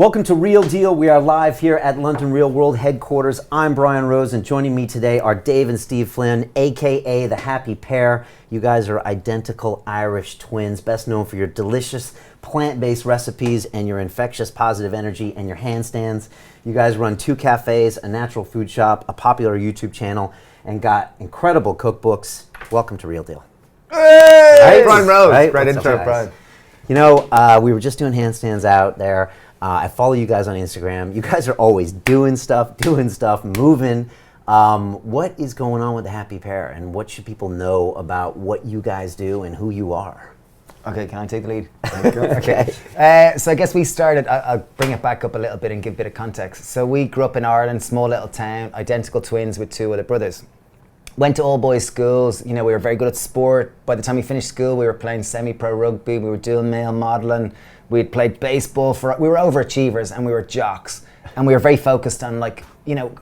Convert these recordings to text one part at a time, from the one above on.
Welcome to Real Deal. We are live here at London Real World headquarters. I'm Brian Rose, and joining me today are Dave and Steve Flynn, aka the Happy Pear. You guys are identical Irish twins, best known for your delicious plant-based recipes and your infectious positive energy and your handstands. You guys run 2 cafes, a natural food shop, a popular YouTube channel, and got incredible cookbooks. Welcome to Real Deal. Hey! Right? Brian Rose. Right? Great What's intro, up, Brian. You know, we were just doing handstands out there. I follow you guys on Instagram. You guys are always doing stuff, moving. What is going on with the Happy Pear, and what should people know about what you guys do and who you are? Okay, can I take the lead? Okay. So I guess we started, I'll bring it back up a little bit and give a bit of context. So we grew up in Ireland, small little town, identical twins with 2 other brothers. Went to all boys schools, you know, we were very good at sport. By the time we finished school, we were playing semi-pro rugby, we were doing male modelling, we'd played baseball, we were overachievers and we were jocks. And we were very focused on, like, you know,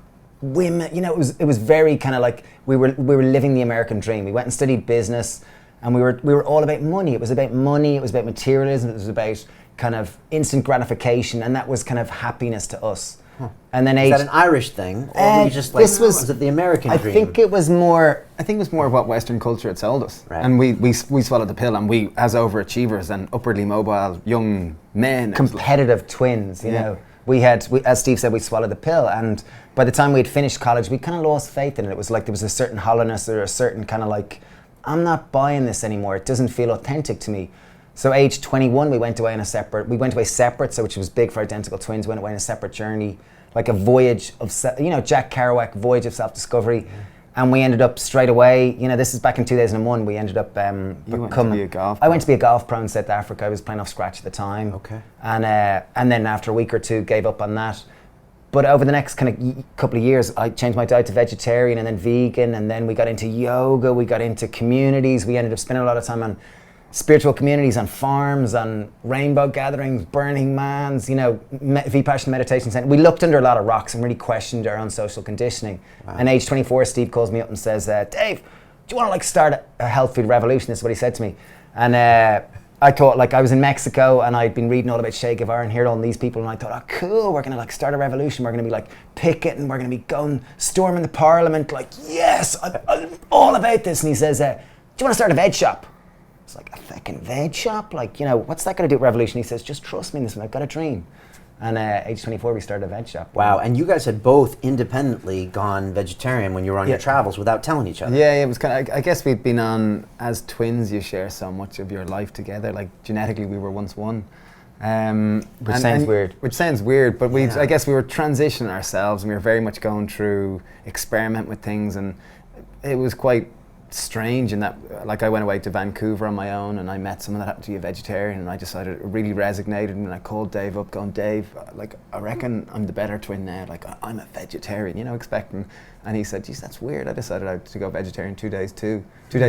women, you know, it was very kind of like, we were living the American dream. We went and studied business, and we were all about money. It was about money, it was about materialism, it was about kind of instant gratification, and that was kind of happiness to us. Huh. And then is that an Irish thing, or were you just like, was it the American dream? I think it was more what Western culture had sold us. Right. And we swallowed the pill, and we, as overachievers and upwardly mobile young men, competitive twins, you know. We, as Steve said, we swallowed the pill, and by the time we'd finished college, we kind of lost faith in it. It was like there was a certain hollowness or a certain kind of like, I'm not buying this anymore. It doesn't feel authentic to me. So age 21, we went away separate, so which was big for identical twins, went away on a separate journey, like a voyage of, you know, Jack Kerouac, voyage of self-discovery. Yeah. And we ended up straight away, you know, this is back in 2001, we ended up You went to be a golf pro. I went to be a golf pro in South Africa. I was playing off scratch at the time. Okay. And then after a week or 2, gave up on that. But over the next kind of couple of years, I changed my diet to vegetarian and then vegan, and then we got into yoga, we got into communities. We ended up spending a lot of time on spiritual communities, on farms, on rainbow gatherings, Burning Mans, you know, Vipassana meditation center. We looked under a lot of rocks and really questioned our own social conditioning. Wow. And age 24, Steve calls me up and says, Dave, do you want to like start a health food revolution? This is what he said to me. And I thought, like, I was in Mexico and I'd been reading all about Che Guevara and hearing all these people, and I thought, oh cool, we're gonna like start a revolution, we're gonna be like picketing, we're gonna be going storming the parliament, like, yes, I'm all about this. And he says, do you want to start a veg shop? It's like, a fucking veg shop? Like, you know, what's that gonna do with revolution? He says, just trust me in this one, I've got a dream. And age 24, we started a veg shop. Wow, and you guys had both independently gone vegetarian when you were on your travels without telling each other. Yeah, it was kind of, I guess we'd been on, as twins, you share so much of your life together. Like, genetically, we were once one. Which sounds weird. Which sounds weird, but I guess we were transitioning ourselves, and we were very much going through experiment with things, and it was quite strange in that, like, I went away to Vancouver on my own, and I met someone that happened to be a vegetarian, and I decided it really resonated, and I called Dave up going, Dave, like, I reckon I'm the better twin now, like, I'm a vegetarian, you know, expecting, and he said, geez, that's weird. I decided to go vegetarian 2 days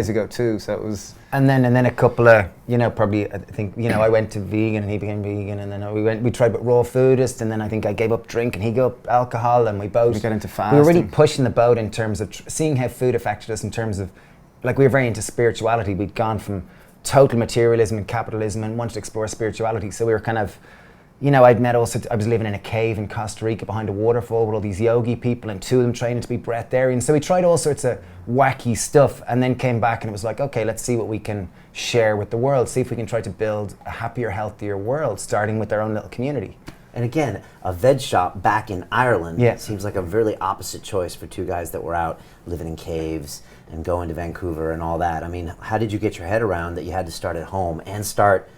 ago too, so it was... And then a couple of, you know, probably, I think, you know, I went to vegan and he became vegan, and then we tried with raw foodist, and then I think I gave up drink and he gave up alcohol, and we got into fasting. We were really pushing the boat in terms of seeing how food affected us in terms of, like, we were very into spirituality. We'd gone from total materialism and capitalism and wanted to explore spirituality. So we were kind of, you know, I was living in a cave in Costa Rica behind a waterfall with all these yogi people, and 2 of them training to be breatharians. So we tried all sorts of wacky stuff, and then came back and it was like, okay, let's see what we can share with the world. See if we can try to build a happier, healthier world, starting with our own little community. And again, a veg shop back in Ireland seems like a really opposite choice for 2 guys that were out living in caves and going to Vancouver and all that. I mean, how did you get your head around that you had to start at home and start,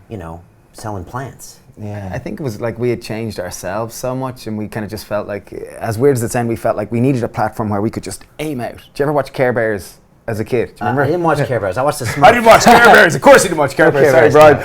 you know, selling plants? Yeah, I think it was like we had changed ourselves so much, and we kind of just felt like, as weird as it sounded, we felt like we needed a platform where we could just aim out. Did you ever watch Care Bears as a kid? Do you remember? I didn't watch Care Bears. I watched the Smurfs. I didn't watch Care Bears. Of course you didn't watch Care Bears. Sorry, Brian.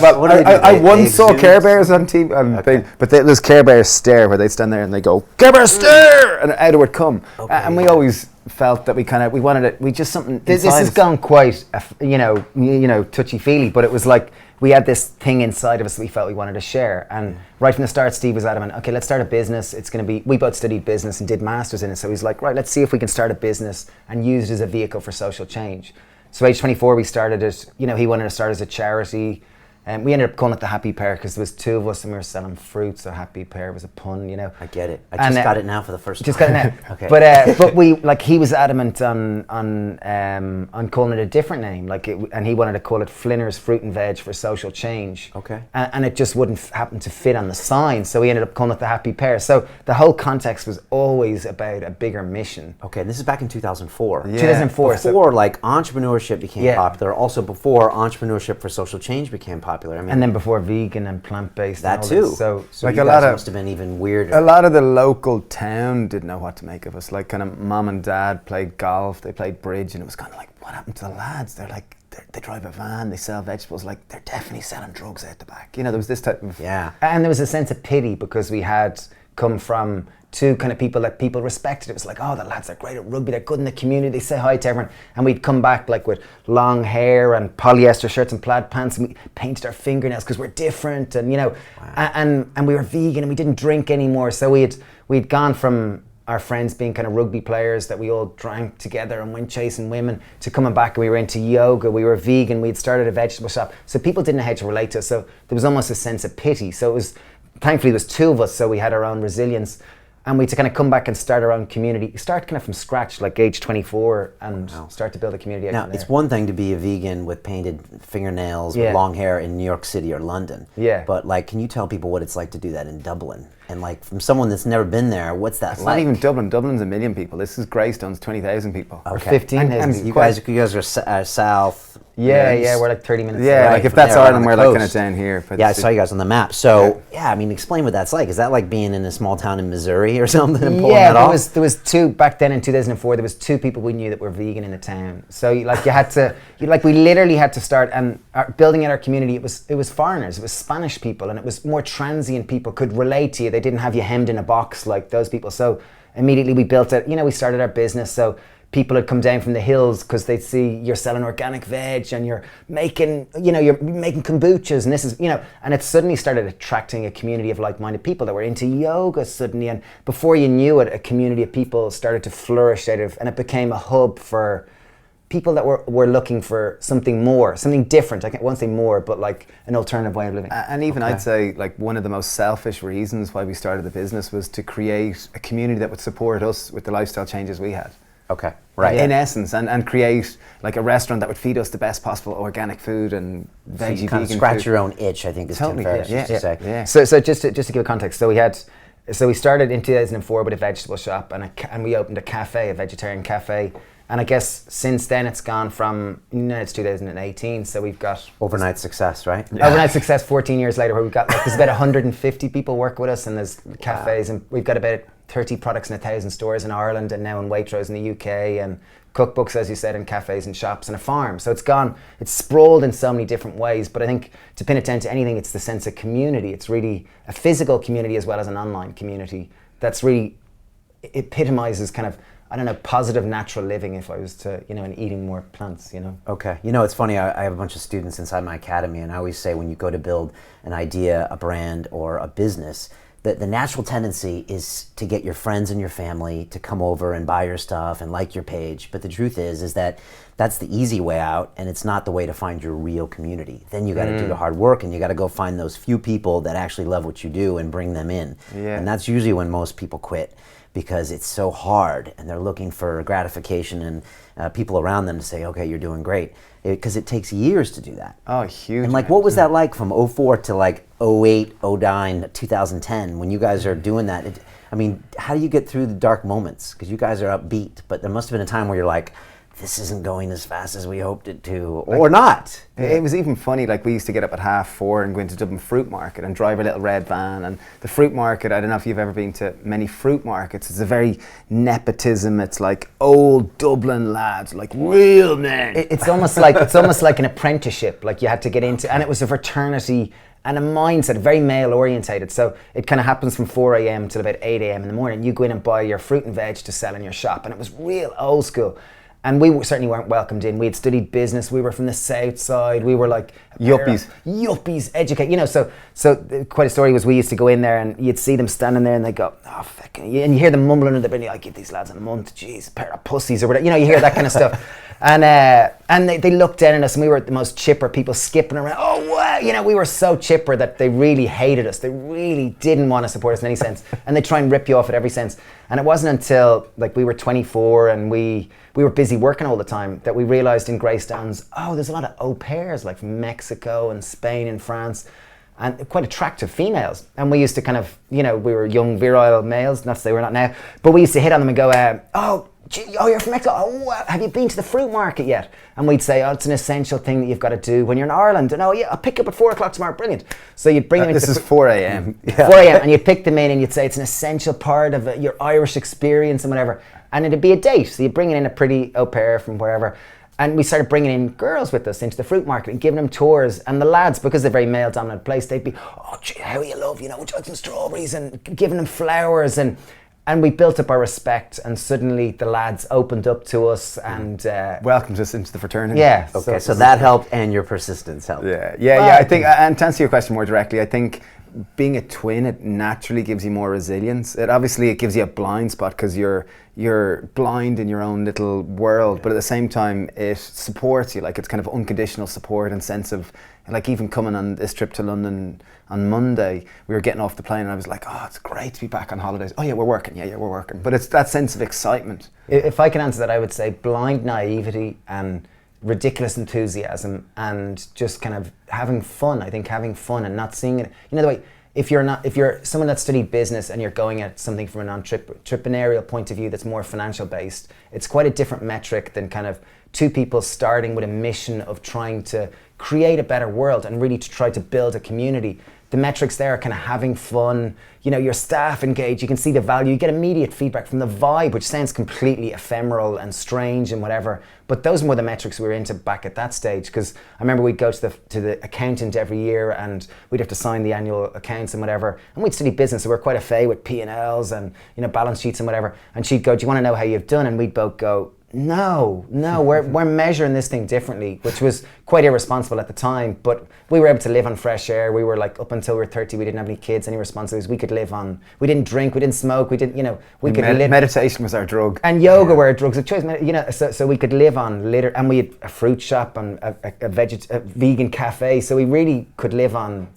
Well, I once saw Care Bears on TV, but there's Care Bears stare, where they'd stand there and they go, Care Bears stare, and out it would come. Okay, and we always felt that we wanted it. We just something. This has gone quite, you know, touchy feely, but it was like we had this thing inside of us that we felt we wanted to share. And right from the start, Steve was adamant, okay, let's start a business. It's going to be, we both studied business and did masters in it. So he's like, right, let's see if we can start a business and use it as a vehicle for social change. So age 24, we started it. You know, he wanted to start as a charity. we ended up calling it the Happy Pear because there was two of us and we were selling fruit, so Happy Pear was a pun, you know. I get it. I just got it now for the first time. Just got it now. Okay. But we, like, he was adamant on calling it a different name, and he wanted to call it Flinner's Fruit and Veg for Social Change. Okay. And it just wouldn't happen to fit on the sign, so we ended up calling it the Happy Pear. So the whole context was always about a bigger mission. Okay, this is back in 2004. Yeah. 2004. Before, like, entrepreneurship became Yeah. popular, also before entrepreneurship for social change became popular. I mean, And then before vegan and plant-based. that and all too. this. So So Like you a guys lot of- must have been even weirder. A lot of the local town didn't know what to make of us. Like, kind of mom and dad played golf, they played bridge, and it was kind of like, what happened to the lads? They're like, they drive a van, they sell vegetables, like, they're definitely selling drugs out the back. You know, there was this type of... Yeah. And there was a sense of pity because we had come from two kind of people that people respected. It was like, oh, the lads are great at rugby, they're good in the community, they say hi to everyone. And we'd come back like with long hair and polyester shirts and plaid pants, and we painted our fingernails because we're different, and, you know, and we were vegan and we didn't drink anymore. So we'd gone from our friends being kind of rugby players that we all drank together and went chasing women to coming back and we were into yoga, we were vegan, we'd started a vegetable shop. So people didn't know how to relate to us. So there was almost a sense of pity. So it was, thankfully there was two of us, so we had our own resilience. And we had to kind of come back and start our own community, start kind of from scratch, like age 24, and start to build a community out Now, from there. it's one thing to be a vegan with painted fingernails, Yeah. with long hair in New York City or London. Yeah. But, like, can you tell people what it's like to do that in Dublin? And, like, from someone that's never been there, what's that It's like? not even Dublin. Dublin's 1 million people. This is Greystone's 20,000 people. Or Okay. 15,000 And people. You guys are south. Yeah, we're like 30 minutes Yeah, away. like if from that's there, right Ireland, on we're the like kind of coast. down here. But Yeah, I it's- saw you guys on the map. So, yeah, I mean, explain what that's like. Is that like being in a small town in Missouri or something and pulling Yeah, that off? there was two back then in 2004. There was two people we knew that were vegan in the town. So you had to, we literally had to start and building out our community. It was foreigners, it was Spanish people, and it was more transient people could relate to you. They didn't have you hemmed in a box like those people. So immediately we built it. You know, we started our business. So people would come down from the hills because they'd see you're selling organic veg and you're making kombuchas, and this is, you know, and it suddenly started attracting a community of like-minded people that were into yoga suddenly, and before you knew it, a community of people started to flourish out of, and it became a hub for people that were looking for something more, something different. I won't say more, but like an alternative way of living. And even I'd say, like, one of the most selfish reasons why we started the business was to create a community that would support us with the lifestyle changes we had. Okay, right. In essence, and create like a restaurant that would feed us the best possible organic food and So veggie, you kind of vegan scratch food. your own itch, I think is Totally, Tim Ferriss yeah, used to say. yeah. So just to give a context, so we started in 2004 with a vegetable shop, and we opened a cafe, a vegetarian cafe. And I guess since then it's gone from, it's 2018, so we've got Overnight success, right? overnight success 14 years later, where we've got, like, there's about 150 people work with us, and there's cafes, and we've got about 30 products in 1,000 stores in Ireland, and now in Waitrose in the UK, and cookbooks, as you said, in cafes and shops and a farm. So it's sprawled in so many different ways, but I think to pin it down to anything, it's the sense of community. It's really a physical community as well as an online community that's really epitomizes kind of, I don't know, positive natural living, if I was to, and eating more plants, Okay. You know, it's funny, I have a bunch of students inside my academy, and I always say when you go to build an idea, a brand, or a business, that the natural tendency is to get your friends and your family to come over and buy your stuff and like your page. But the truth is that that's the easy way out, and it's not the way to find your real community. Then you got to do the hard work, and you got to go find those few people that actually love what you do and bring them in. Yeah. And that's usually when most people quit, because it's so hard and they're looking for gratification and people around them to say, okay, you're doing great. Because it takes years to do that. Oh, huge. And like, what was that like from 04 to like 08, 09, 2010 when you guys are doing that? I mean, how do you get through the dark moments? Because you guys are upbeat, but there must have been a time where you're like, this isn't going as fast as we hoped it to, or not. It was even funny, like we used to get up at 4:30 and go into Dublin Fruit Market and drive a little red van. And the fruit market, I don't know if you've ever been to many fruit markets, it's a very nepotism. It's like old Dublin lads, like real men. It's almost like an apprenticeship, like you had to get into, and it was a fraternity and a mindset, very male orientated. So it kind of happens from 4 a.m. till about 8 a.m. in the morning. You go in and buy your fruit and veg to sell in your shop, and it was real old school. And we certainly weren't welcomed in. We had studied business. We were from the south side. We were like yuppies, educate. So quite a story was we used to go in there and you'd see them standing there and they go, oh fucking, and you hear them mumbling under the breath, like, give these lads a month, jeez, pair of pussies or whatever. You hear that kind of stuff. And they looked down at us, and we were the most chipper people skipping around. Oh, wow. You know, we were so chipper that they really hated us. They really didn't want to support us in any sense. And they try and rip you off at every sense. And it wasn't until like we were 24 and we were busy working all the time that we realized in Greystones, oh, there's a lot of au pairs like from Mexico and Spain and France, and quite attractive females. And we used to kind of, you know, we were young, virile males, not to say we're not now, but we used to hit on them and go, oh, you're from Mexico. Oh, wow. Have you been to the fruit market yet? And we'd say, oh, it's an essential thing that you've got to do when you're in Ireland. And oh, yeah, I'll pick you up at 4 o'clock tomorrow. Brilliant. So you'd bring them into this is 4 a.m. 4 a.m. and you'd pick them in and you'd say it's an essential part of your Irish experience and whatever. And it'd be a date. So you'd bring in a pretty au pair from wherever. And we started bringing in girls with us into the fruit market and giving them tours. And the lads, because they're a very male-dominant place, they'd be, oh, gee, how you love, you know, would you like some strawberries? And giving them flowers. And we built up our respect, and suddenly the lads opened up to us and welcomed us into the fraternity. Yeah. Okay, so that helped, and your persistence helped. Yeah. I think, and to answer your question more directly, I think being a twin, it naturally gives you more resilience. It gives you a blind spot because you're blind in your own little world, but at the same time, it supports you. Like, it's kind of unconditional support and sense of, like, even coming on this trip to London on Monday, we were getting off the plane and I was like, oh, it's great to be back on holidays. Oh yeah, we're working. Yeah, we're working. But it's that sense of excitement. If I can answer that, I would say blind naivety and ridiculous enthusiasm and just kind of having fun. I think having fun and not seeing it, you know, the way, if you're someone that studied business and you're going at something from an entrepreneurial point of view that's more financial based, it's quite a different metric than kind of two people starting with a mission of trying to create a better world and really to try to build a community. The metrics there are kind of having fun, you know, your staff engaged, you can see the value, you get immediate feedback from the vibe, which sounds completely ephemeral and strange and whatever, but those were the metrics we were into back at that stage, because I remember we'd go to the accountant every year and we'd have to sign the annual accounts and whatever, and we'd study business, so we're quite a fay with P&Ls and, you know, balance sheets and whatever, and she'd go, do you want to know how you've done? And we'd both go, no, we're measuring this thing differently, which was quite irresponsible at the time, but we were able to live on fresh air. We were like, up until we were 30, we didn't have any kids, any responsibilities. We could live on, we didn't drink, we didn't smoke, we didn't, you know, we could live. Meditation was our drug. And yoga were our drugs of choice, you know, so we could live on litter, and we had a fruit shop and a vegan cafe, so we really could live on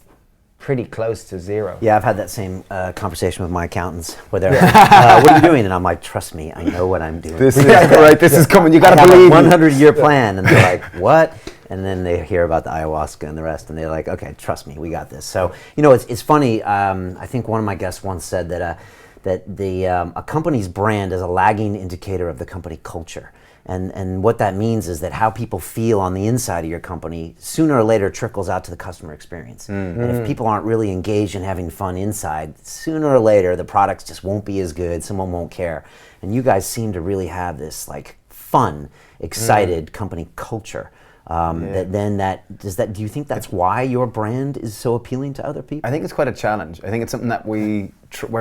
pretty close to zero. Yeah, I've had that same conversation with my accountants where they're like, what are you doing? And I'm like, trust me, I know what I'm doing. This is right, this is coming, you gotta believe a 100-year plan. And they're like, what? And then they hear about the ayahuasca and the rest, and they're like, okay, trust me, we got this. So, you know, it's funny, I think one of my guests once said that a company's brand is a lagging indicator of the company culture. And what that means is that how people feel on the inside of your company sooner or later trickles out to the customer experience. Mm-hmm. And if people aren't really engaged in having fun inside, sooner or later the products just won't be as good, someone won't care. And you guys seem to really have this like fun, excited company culture. Do you think that's why your brand is so appealing to other people? I think it's quite a challenge. I think it's something that we're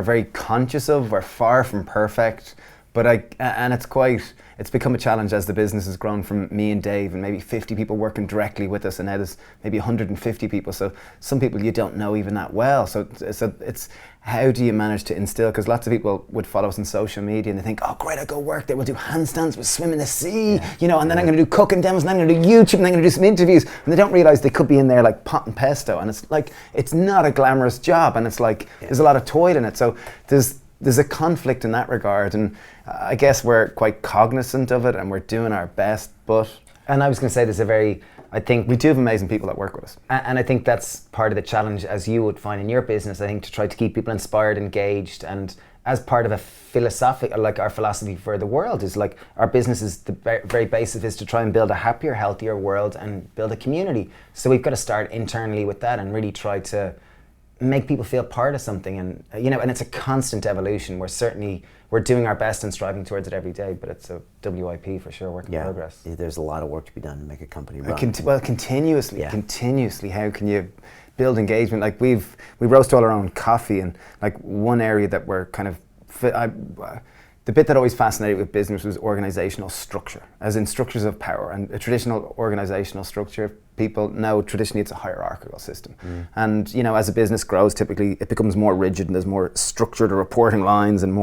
very conscious of. We're far from perfect, but it's become a challenge as the business has grown from me and Dave and maybe 50 people working directly with us, and now there's maybe 150 people. So some people you don't know even that well. So it's how do you manage to instill, because lots of people would follow us on social media and they think, oh great, I'll go work there, we'll do handstands, we'll swim in the sea, you know, and then I'm going to do cooking demos, and then I'm going to do YouTube, and then I'm going to do some interviews, and they don't realize they could be in there like pot and pesto, and it's like, it's not a glamorous job, and it's like, there's a lot of toil in it. So there's a conflict in that regard, and I guess we're quite cognizant of it and we're doing our best, but... And I was going to say I think we do have amazing people that work with us. And I think that's part of the challenge, as you would find in your business, I think, to try to keep people inspired, engaged, and as part of a philosophic, like our philosophy for the world is like, our business is the very basis is to try and build a happier, healthier world and build a community. So we've got to start internally with that and really try to make people feel part of something, and you know, and it's a constant evolution. We're doing our best and striving towards it every day, but it's a WIP for sure, work in progress. There's a lot of work to be done to make a company run. Continuously. How can you build engagement? Like we roast all our own coffee, and like one area that we're kind of the bit that always fascinated with business was organizational structure, as in structures of power. And a traditional organizational structure, people know traditionally it's a hierarchical system. And you know, as a business grows, typically it becomes more rigid and there's more structure to reporting lines and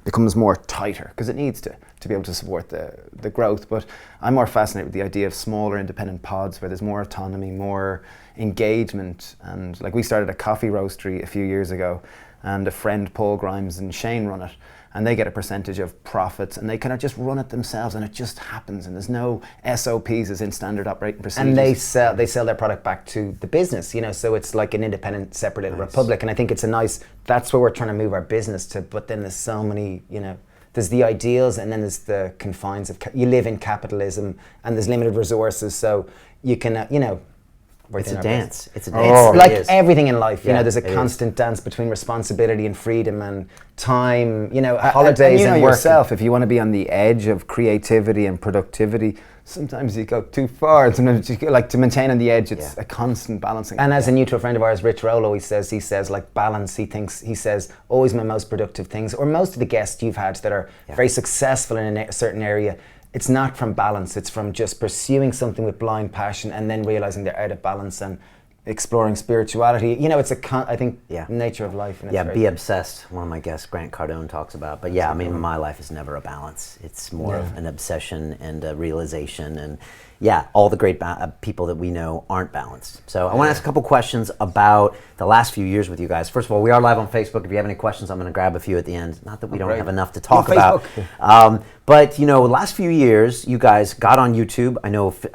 becomes more tighter, because it needs to to be able to support the growth. But I'm more fascinated with the idea of smaller independent pods where there's more autonomy, more engagement. And like we started a coffee roastery a few years ago, and a friend, Paul Grimes and Shane, run it. And they get a percentage of profits, and they kind of just run it themselves, and it just happens. And there's no SOPs as in standard operating procedures. And they sell their product back to the business, you know. So it's like an independent, separate little republic. And I think it's that's where we're trying to move our business to. But then there's so many, you know, there's the ideals, and then there's the confines of you live in capitalism, and there's limited resources, so you can, you know. It's a dance. It's a dance. dance. It's like everything in life, you know, there's a it constant dance between responsibility and freedom and time, you know, holidays and and you know work. yourself, if you want to be on the edge of creativity and productivity, sometimes you go too far. Sometimes you like to maintain on the edge. It's a constant balancing. And as a mutual friend of ours, Rich Rollo, he says like balance. He says always my most productive things, or most of the guests you've had that are very successful in a certain area. It's not from balance, it's from just pursuing something with blind passion and then realizing they're out of balance and exploring spirituality. You know, it's I think nature of life. And be obsessed. One of my guests, Grant Cardone, talks about. But I mean, my life is never a balance. It's more of an obsession and a realization. And all the great people that we know aren't balanced. So I want to ask a couple questions about the last few years with you guys. First of all, we are live on Facebook. If you have any questions, I'm going to grab a few at the end. Not that we don't have enough to talk about. But, you know, last few years, you guys got on YouTube.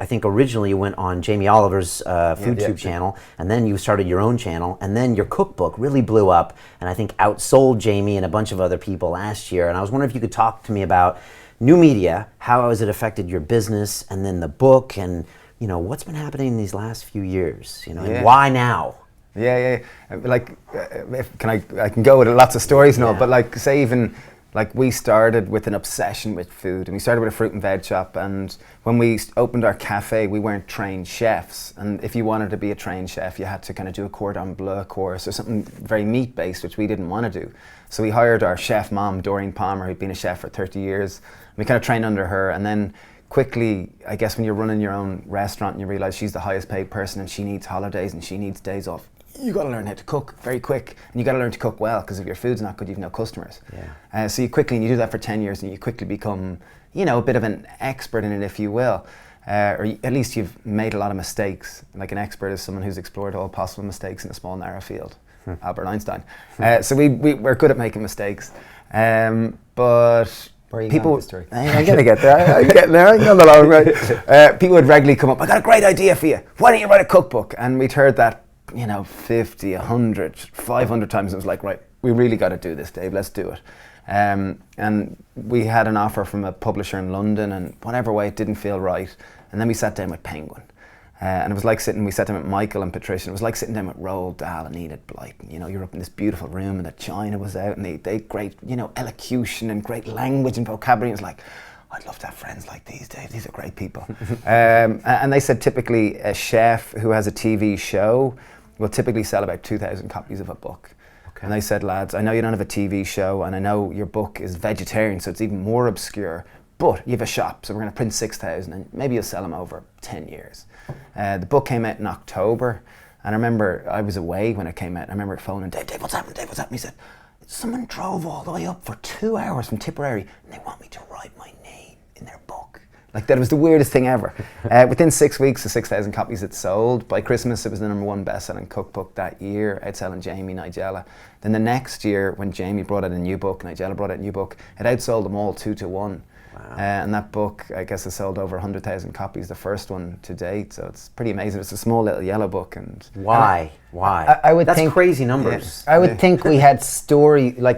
I think originally you went on Jamie Oliver's FoodTube channel, and then you started your own channel, and then your cookbook really blew up, and I think outsold Jamie and a bunch of other people last year. And I was wondering if you could talk to me about new media, how has it affected your business, and then the book, and, you know, what's been happening in these last few years, you know, and why now? Like, I can go with lots of stories now, but like, say even, like we started with an obsession with food, and we started with a fruit and veg shop, and when we opened our cafe, we weren't trained chefs, and if you wanted to be a trained chef, you had to kind of do a cordon bleu course or something very meat-based, which we didn't want to do. So we hired our chef mom, Doreen Palmer, who'd been a chef for 30 years. We kind of trained under her, and then quickly, I guess when you're running your own restaurant and you realize she's the highest paid person and she needs holidays and she needs days off, you got to learn how to cook very quick, and you got to learn to cook well, because if your food's not good, you've no customers. So you do that for 10 years, and you quickly become, you know, a bit of an expert in it, if you will, or at least you've made a lot of mistakes. Like an expert is someone who's explored all possible mistakes in a small narrow field. Albert Einstein. So we're good at making mistakes, but people, I'm gonna get there. I'm getting there. I'm on the long way. People would regularly come up. I got a great idea for you. Why don't you write a cookbook? And we'd heard that, you know, 50, 100, 500 times. It was like, right, we really got to do this, Dave. Let's do it. And we had an offer from a publisher in London, and whatever way it didn't feel right. And then we sat down with Penguin. And it was like we sat down with Michael and Patricia. It was like sitting down with Roald Dahl and Enid Blyton. You know, you're up in this beautiful room, and the china was out, and they had great, you know, elocution and great language and vocabulary. It was like, I'd love to have friends like these, Dave. These are great people. And they said typically a chef who has a TV show will typically sell about 2,000 copies of a book. And they said, lads, I know you don't have a TV show, and I know your book is vegetarian, so it's even more obscure, but you have a shop, so we're going to print 6,000, and maybe you'll sell them over 10 years. The book came out in October, and I remember I was away when it came out. I remember phoning Dave, what's happening? Dave, what's happening? He said, someone drove all the way up for 2 hours from Tipperary, and they want me to write my name in their book. Like, that was the weirdest thing ever. Within 6 weeks, the 6,000 copies it sold. By Christmas, it was the #1 best-selling cookbook that year, outselling Jamie, Nigella. Then the next year, when Jamie brought out a new book, Nigella brought out a new book, it outsold them all 2-1. Wow. And that book, I guess, has sold over 100,000 copies, the first one to date. So it's pretty amazing. It's a small little yellow book. And why? I would That's think crazy numbers. I would think we had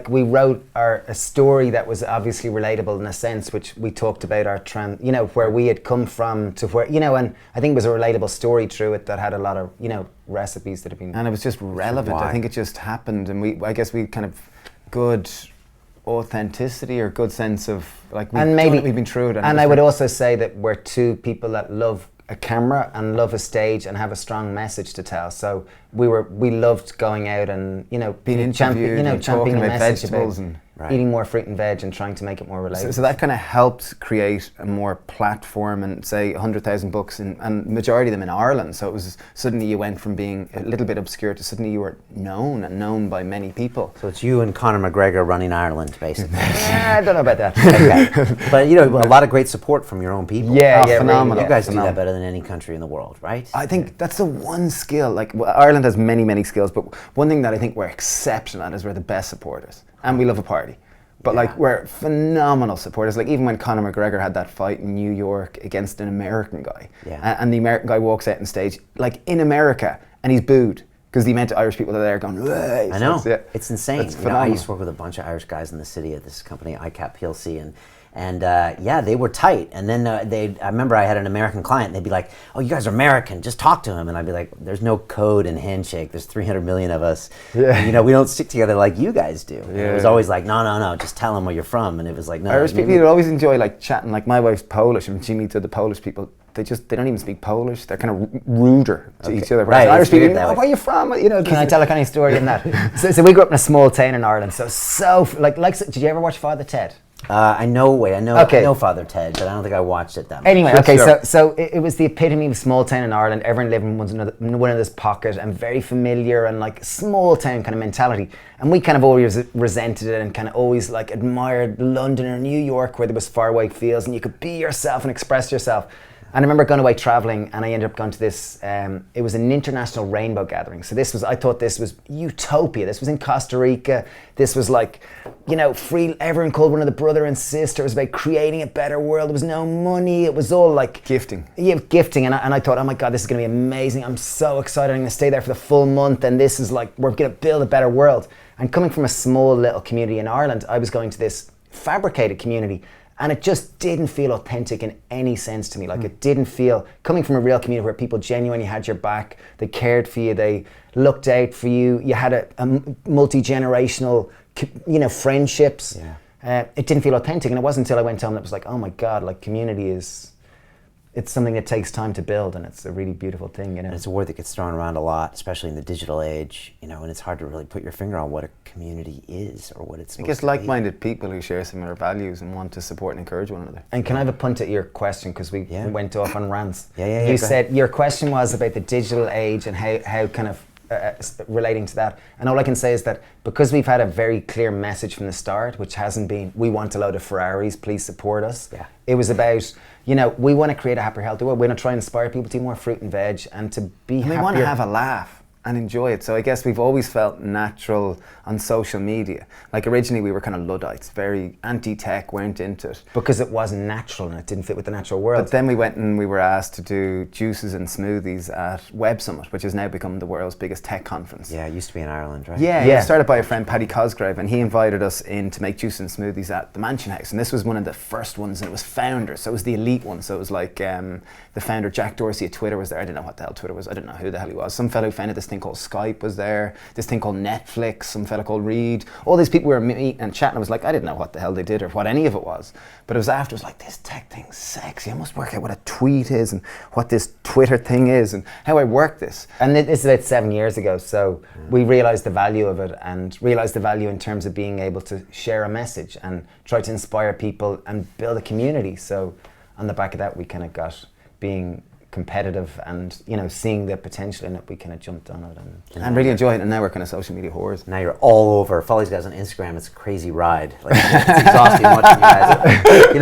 we wrote a story that was obviously relatable in a sense, which we talked about you know, where we had come from to where, you know, and I think it was a relatable story through it that had a lot of, you know, recipes that have been. And it was just relevant. I think it just happened, and I guess we kind of good authenticity or good sense of like we've been through it. And I would also say that we're two people that love a camera and love a stage and have a strong message to tell. So we loved going out and, you know, being interviewed, championing talking a about message vegetables about, and eating more fruit and veg and trying to make it more relatable. So that kind of helped create a more platform, and say 100,000 books, and majority of them in Ireland. So it was suddenly you went from being a little bit obscure to suddenly you were known by many people. So it's you and Conor McGregor running Ireland, basically. I don't know about that. Okay. But you know, a lot of great support from your own people. Yeah, phenomenal. You guys do Phenomenal. that better than any country in the world, right? I think that's the one skill. Like, Ireland has many skills, but one thing that I think we're exceptional at is we're the best supporters, and we love a party. But like, we're phenomenal supporters. Like, even when Conor McGregor had that fight in New York against an American guy, and the American guy walks out on stage, like in America, and he's booed because the amount of Irish people that are there going, "Hey." I know. So It's insane. It's You know, I phenomenal. used to work with a bunch of Irish guys in the city at this company, ICAP PLC, and yeah, they were tight. And then I remember I had an American client, and they'd be like, "Oh, you guys are American, just talk to him." And I'd be like, "There's no code in handshake. There's 300 million of us. You know, we don't stick together like you guys do." And it was always like, no, just tell them where you're from. And it was like, no. Irish people always enjoy like chatting. Like, my wife's Polish, and she meets other Polish people. They don't even speak Polish. They're kind of ruder to each other. Right, Irish it's weird people, that way. where are you from? You know, Can I tell a kind of story in that? So we grew up in a small town in Ireland. So like, did you ever watch Father Ted? I know Father Ted, but I don't think I watched it that much. Anyway, okay, Sure. so it was the epitome of a small town in Ireland. Everyone lived in one another's pocket, and very familiar, and like small town kind of mentality. And we kind of always resented it, and kind of always like admired London or New York, where there was faraway feels and you could be yourself and express yourself. And I remember going away traveling, and I ended up going to this, it was an international rainbow gathering. So I thought this was utopia. This was in Costa Rica. This was like, you know, free, everyone called one another brother and sister. It was about creating a better world. There was no money. It was all like... Gifting. Yeah, gifting. And I thought, oh my God, this is going to be amazing. I'm so excited. I'm going to stay there for the full month. And this is like, we're going to build a better world. And coming from a small little community in Ireland, I was going to this fabricated community. And it just didn't feel authentic in any sense to me. Like, it didn't feel, coming from a real community where people genuinely had your back, they cared for you, they looked out for you, you had a multi-generational, you know, friendships. It didn't feel authentic. And it wasn't until I went home that it was like, oh my God, like, community it's something that takes time to build, and it's a really beautiful thing, you know. And it's a word that gets thrown around a lot, especially in the digital age, you know, and it's hard to really put your finger on what a community is or what it's supposed to be. I guess like-minded people who share similar values and want to support and encourage one another. And can I have a punt at your question, because we went off on rants. You said your question was about the digital age and how kind of relating to that. And all I can say is that because we've had a very clear message from the start, which hasn't been, we want a load of Ferraris, please support us. It was about, you know, we want to create a happier, healthier world. We want to try and inspire people to eat more fruit and veg and to be happier. We want to have a laugh and enjoy it. So I guess we've always felt natural on social media. Like, originally we were kind of Luddites, very anti-tech, weren't into it. Because it wasn't natural and it didn't fit with the natural world. But then we went and we were asked to do juices and smoothies at Web Summit, which has now become the world's biggest tech conference. Yeah, it used to be in Ireland, right? Yeah, it was started by a friend, Paddy Cosgrave, and he invited us in to make juices and smoothies at the Mansion House. And this was one of the first ones, and it was founders, so it was the elite one. So it was like the founder, Jack Dorsey at Twitter, was there. I didn't know what the hell Twitter was. I didn't know who the hell he was. Some fellow who founded this thing called Skype was there. This thing called Netflix. Some fellow called Reed. All these people were meeting and chatting. I was like, I didn't know what the hell they did or what any of it was. But it was after, it was like, this tech thing's sexy. I must work out what a tweet is and what this Twitter thing is and how I work this. And this is about 7 years ago. So we realized the value of it, and realized the value in terms of being able to share a message and try to inspire people and build a community. So on the back of that, we kind of got being competitive and, you know, seeing the potential in it, we kind of jumped on it and really enjoy it. And now we're kind of social media whores. Now you're all over. Follow these guys on Instagram. It's a crazy ride. Like, it's exhausting watching you guys.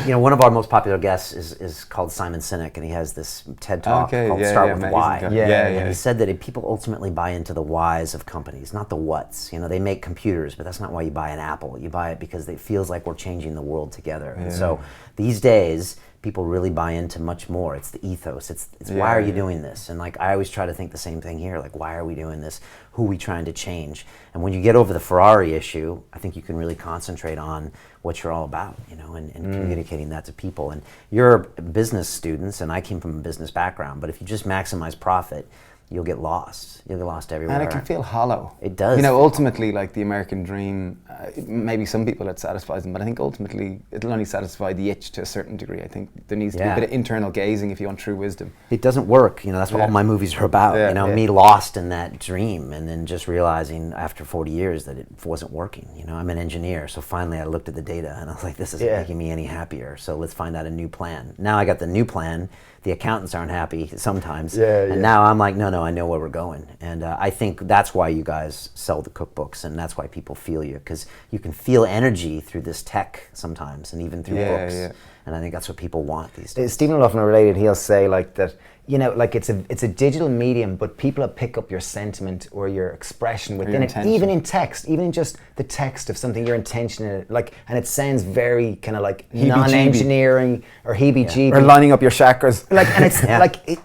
You know, one of our most popular guests is called Simon Sinek, and he has this TED Talk called Start with Why. And he said that if people ultimately buy into the whys of companies, not the whats. You know, they make computers, but that's not why you buy an Apple. You buy it because it feels like we're changing the world together. And so these days, people really buy into much more. It's the ethos. It's why are you doing this? And like, I always try to think the same thing here. Like, why are we doing this? Who are we trying to change? And when you get over the Ferrari issue, I think you can really concentrate on what you're all about, you know, and communicating that to people. And you're business students, and I came from a business background, but if you just maximize profit, you'll get lost. You'll get lost everywhere. And it can feel hollow. It does. You know, ultimately, like the American dream, maybe some people it satisfies them, but I think ultimately it'll only satisfy the itch to a certain degree. I think there needs to be a bit of internal gazing if you want true wisdom. It doesn't work. You know, that's what all my movies are about. Yeah, you know, me lost in that dream and then just realizing after 40 years that it wasn't working. You know, I'm an engineer, so finally I looked at the data and I was like, this isn't making me any happier. So let's find out a new plan. Now I got the new plan. The accountants aren't happy sometimes. And now I'm like, no, I know where we're going. And I think that's why you guys sell the cookbooks, and that's why people feel you, because you can feel energy through this tech sometimes, and even through books. And I think that's what people want these days. Stephen will often relate it. He'll say like that, you know, like it's a digital medium, but people pick up your sentiment or your expression within it, even in text, even in just the text of something, your intention in it, like, and it sounds very kind of like non-engineering or heebie-jeebie. Or lining up your chakras. Like, and it's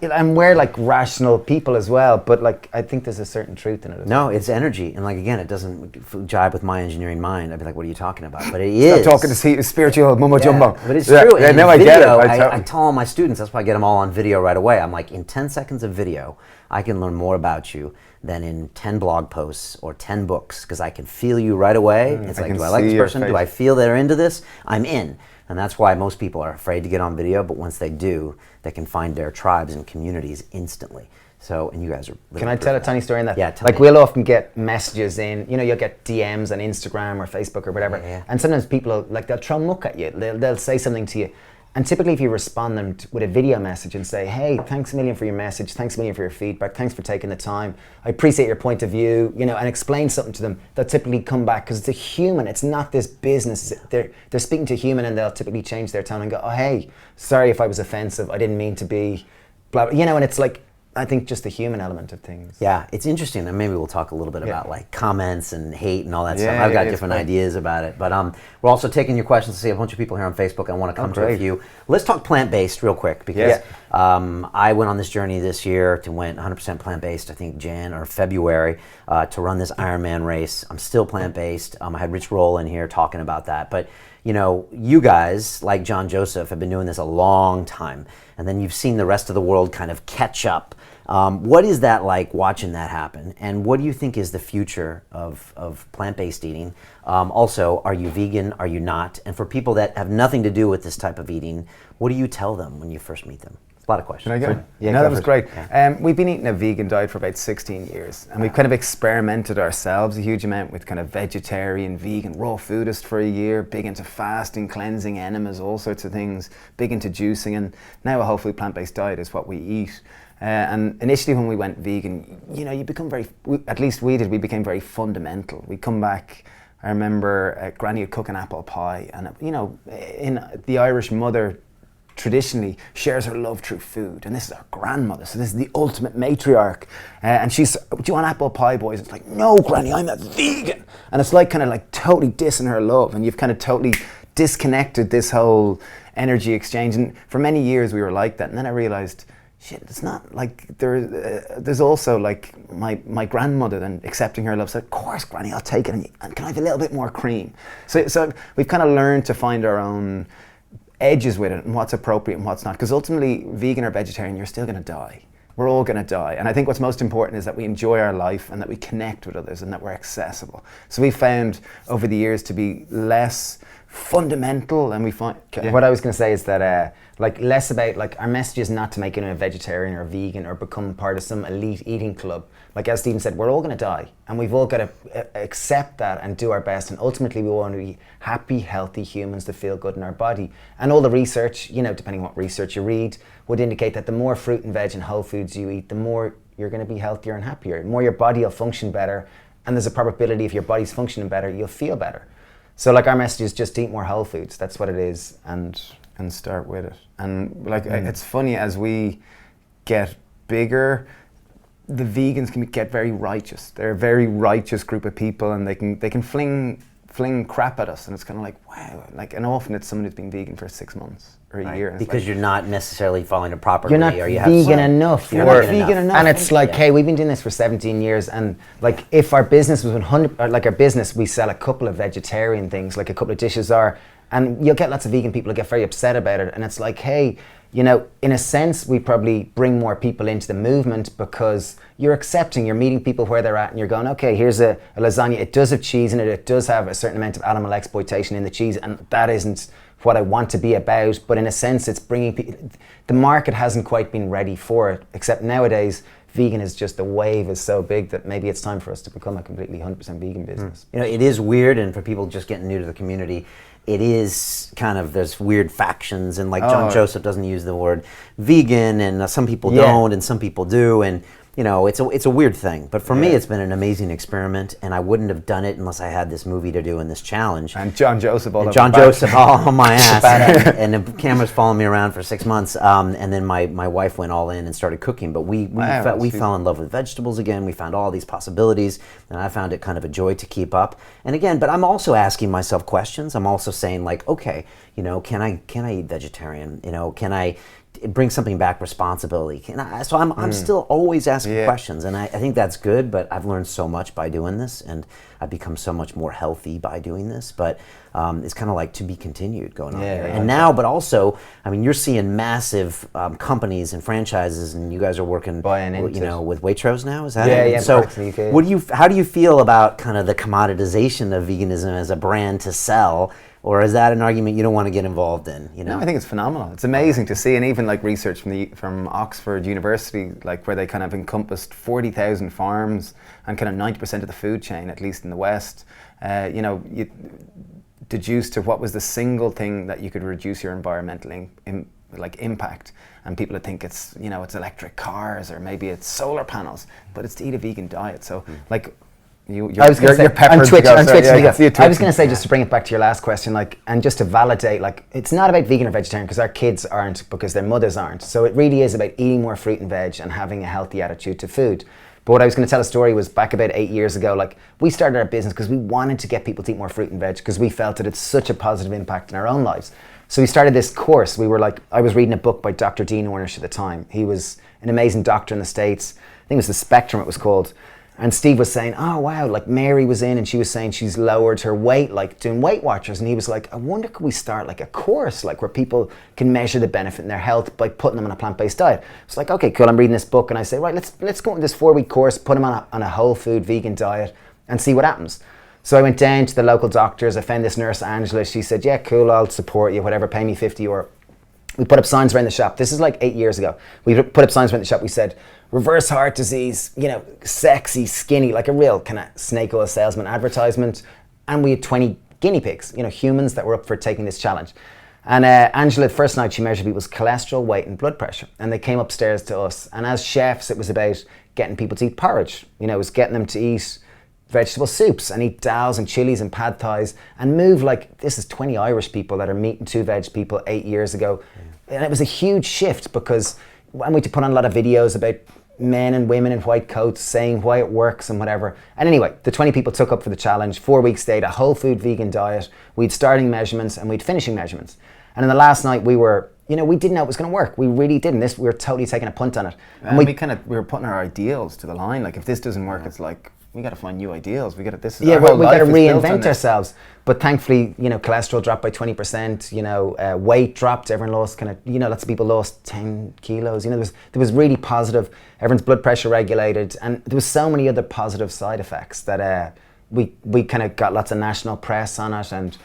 and we're like rational people as well, but like I think there's a certain truth in it. No, it's energy, and like again, it doesn't jive with my engineering mind. I'd be like, what are you talking about? But it is. Stop talking to spiritual mumbo jumbo. But it's true. Yeah, and no, I get it. I tell all my students, that's why I get them all on video right away. I'm like, in 10 seconds of video, I can learn more about you than in 10 blog posts or 10 books, because I can feel you right away. It's like, do I like this person? Do I feel they're into this? I'm in. And that's why most people are afraid to get on video, but once they do, they can find their tribes and communities instantly. So, and you guys are... Can I tell a tiny story in that? Yeah, tell like me. We'll often get messages in, you know, you'll get DMs on Instagram or Facebook or whatever, and sometimes people, like, they'll throw muck at you, they'll say something to you. And typically if you respond them with a video message and say, hey, thanks a million for your message, thanks a million for your feedback, thanks for taking the time, I appreciate your point of view, you know, and explain something to them, they'll typically come back, because it's a human, it's not this business. They're speaking to a human, and they'll typically change their tone and go, oh, hey, sorry if I was offensive, I didn't mean to be, blah, blah. You know, and it's like, I think just the human element of things. Yeah, it's interesting, and maybe we'll talk a little bit about like comments and hate and all that stuff. I've got different ideas about it, but we're also taking your questions. I see a bunch of people here on Facebook. I want to come to a few. Let's talk plant-based real quick, because I went on this journey this year to went 100% plant-based, I think Jan or February, to run this Ironman race. I'm still plant-based. I had Rich Roll in here talking about that, but you know, you guys, like John Joseph, have been doing this a long time, and then you've seen the rest of the world kind of catch up. What is that like, watching that happen? And what do you think is the future of plant-based eating? Also, are you vegan? Are you not? And for people that have nothing to do with this type of eating, what do you tell them when you first meet them? It's a lot of questions. Can I go? Yeah, no, that was great. Yeah. We've been eating a vegan diet for about 16 years, and we've kind of experimented ourselves a huge amount with kind of vegetarian, vegan, raw foodist for a year, big into fasting, cleansing, enemas, all sorts of things, big into juicing, and now a whole food plant-based diet is what we eat. And initially when we went vegan, you know, you become very, at least we did, we became very fundamental. We come back, I remember Granny would cook an apple pie, and you know, in the Irish mother traditionally shares her love through food, and this is our grandmother, so this is the ultimate matriarch, and she's, do you want apple pie, boys? It's like, no, Granny, I'm a vegan. And it's like kind of like totally dissing her love, and you've kind of totally disconnected this whole energy exchange. And for many years we were like that, and then I realized, shit, it's not like there's also like my grandmother then accepting her love. So of course, Granny, I'll take it, and can I have a little bit more cream? So we've kind of learned to find our own edges with it and what's appropriate and what's not. Because ultimately, vegan or vegetarian, you're still going to die. We're all going to die. And I think what's most important is that we enjoy our life and that we connect with others and that we're accessible. So we found over the years to be less fundamental, and we find... What I was going to say is that like less about, like, our message is not to make it a vegetarian or vegan or become part of some elite eating club. Like as Stephen said, we're all going to die, and we've all got to accept that and do our best, and ultimately we want to be happy, healthy humans that feel good in our body. And all the research, you know, depending on what research you read, would indicate that the more fruit and veg and whole foods you eat, the more you're going to be healthier and happier. The more your body will function better, and there's a probability if your body's functioning better, you'll feel better. So like our message is just eat more whole foods. That's what it is, and start with it. And like it's funny, as we get bigger, the vegans can get very righteous. They're a very righteous group of people, and they can fling crap at us, and it's kind of like, wow. Like, and often it's someone who's been vegan for 6 months or a year. Because like, you're not necessarly following it properly. You're not vegan enough. You're not vegan enough. And it's like, hey, we've been doing this for 17 years, and like if our business was 100, like our business, we sell a couple of vegetarian things, like a couple of dishes are, and you'll get lots of vegan people who get very upset about it, and it's like, hey, you know, in a sense, we probably bring more people into the movement because you're accepting, you're meeting people where they're at, and you're going, okay, here's a lasagna. It does have cheese in it. It does have a certain amount of animal exploitation in the cheese, and that isn't what I want to be about. But in a sense, it's bringing people. The market hasn't quite been ready for it, except nowadays, vegan is just, the wave is so big that maybe it's time for us to become a completely 100% vegan business. You know, it is weird, and for people just getting new to the community, it is kind of, there's weird factions, and like John Joseph doesn't use the word vegan, and some people don't, and some people do, and you know, it's a weird thing. But for me, it's been an amazing experiment, and I wouldn't have done it unless I had this movie to do and this challenge. And John Joseph all on my ass, and the camera's following me around for 6 months. And then my wife went all in and started cooking. But we fell in love with vegetables again. We found all these possibilities, and I found it kind of a joy to keep up. And again, but I'm also asking myself questions. I'm also saying like, okay, you know, can I eat vegetarian? You know, can I bring something back, responsibility? So I'm still always asking questions, and I think that's good, but I've learned so much by doing this, and I've become so much more healthy by doing this, but it's kind of like to be continued going on here. And now, but also, I mean, you're seeing massive companies and franchises, and you guys are working you know, with Waitrose now, is that it? Yeah. So how do you feel about kind of the commoditization of veganism as a brand to sell? Or is that an argument you don't want to get involved in? You know, No, I think it's phenomenal. It's amazing to see, and even like research from Oxford University, like where they kind of encompassed 40,000 farms and kind of 90% of the food chain, at least in the West. You know, you deduced to what was the single thing that you could reduce your environmental impact, and people would think it's, you know, it's electric cars or maybe it's solar panels, but it's to eat a vegan diet. So like. I was going to say, I'm twitching. I was going to say, just to bring it back to your last question, like, and just to validate, like, it's not about vegan or vegetarian because our kids aren't, because their mothers aren't. So it really is about eating more fruit and veg and having a healthy attitude to food. But what I was going to tell a story was back about 8 years ago, like, we started our business because we wanted to get people to eat more fruit and veg because we felt that it's such a positive impact in our own lives. So we started this course. We were like, I was reading a book by Dr. Dean Ornish at the time. He was an amazing doctor in the States. I think it was The Spectrum it was called. And Steve was saying, oh wow, like Mary was in and she was saying she's lowered her weight, like doing Weight Watchers. And he was like, I wonder could we start like a course, like where people can measure the benefit in their health by putting them on a plant-based diet. It's like, okay, cool, I'm reading this book and I say, right, let's go into this 4-week course, put them on a whole food vegan diet and see what happens. So I went down to the local doctors, I found this nurse, Angela, she said, yeah, cool, I'll support you, whatever, pay me 50 €. We put up signs around the shop. This is like 8 years ago. We put up signs around the shop. We said, reverse heart disease, you know, sexy, skinny, like a real kind of snake oil salesman advertisement. And we had 20 guinea pigs, you know, humans that were up for taking this challenge. And Angela, the first night she measured people's cholesterol, weight and blood pressure. And they came upstairs to us. And as chefs, it was about getting people to eat porridge. You know, it was getting them to eat vegetable soups and eat dals and chilies and pad thais and move like, this is 20 Irish people that are meeting 2 veg people 8 years ago. And it was a huge shift because when we had to put on a lot of videos about men and women in white coats saying why it works and whatever. And anyway, the 20 people took up for the challenge. 4 weeks, they ate a whole food vegan diet. We'd starting measurements and we'd finishing measurements. And in the last night we were, you know, we didn't know it was going to work. We really didn't. We were totally taking a punt on it. And we were putting our ideals to the line. Like if this doesn't work, it's like, we got to find new ideals. We got to reinvent ourselves. But thankfully, you know, cholesterol dropped by 20%. You know, weight dropped. Everyone lost kind of, you know, lots of people lost 10 kilos. You know, there was really positive. Everyone's blood pressure regulated, and there was so many other positive side effects that we kind of got lots of national press on it,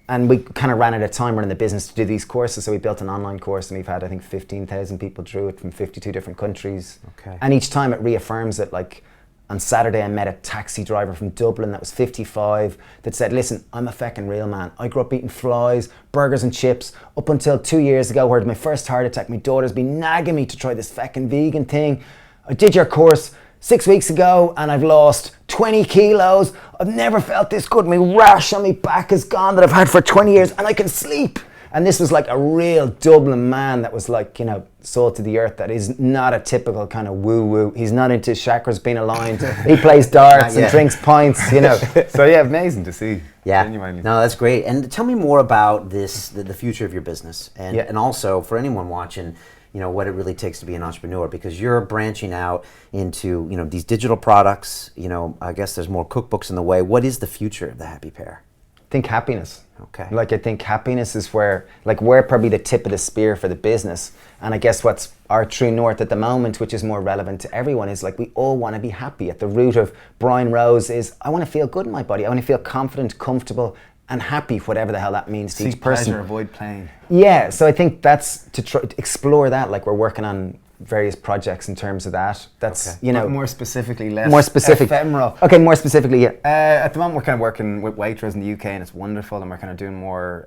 and we kind of ran out of time running the business to do these courses. So we built an online course, and we've had I think 15,000 people through it from 52 different countries. Okay. And each time it reaffirms it, like. On Saturday, I met a taxi driver from Dublin that was 55 that said, listen, I'm a fucking real man. I grew up eating flies, burgers and chips up until 2 years ago where I had my first heart attack. My daughter's been nagging me to try this fucking vegan thing. I did your course 6 weeks ago and I've lost 20 kilos. I've never felt this good. My rash on my back is gone that I've had for 20 years and I can sleep. And this was like a real Dublin man that was like, you know, salt of the earth, that is not a typical kind of woo-woo. He's not into chakras being aligned. He plays darts and drinks pints, you know. So yeah, amazing to see. Yeah, genuinely. No, that's great. And tell me more about this, the future of your business. And also for anyone watching, you know, what it really takes to be an entrepreneur, because you're branching out into, you know, these digital products, you know, I guess there's more cookbooks in the way. What is the future of the Happy Pear? think happiness. Okay. Like I think happiness is where, like we're probably the tip of the spear for the business. And I guess what's our true north at the moment, which is more relevant to everyone, is like we all want to be happy. At the root of Brian Rose is I want to feel good in my body. I want to feel confident, comfortable, and happy, whatever the hell that means to each person. Pleasure, avoid pain. Yeah, so I think that's to try to explore that. Like we're working on various projects in terms of that. That's Okay. you know But more specifically, less more specific. ephemeral. Okay, more specifically, yeah. At the moment, we're kind of working with Waitrose in the UK, and it's wonderful. And we're kind of doing more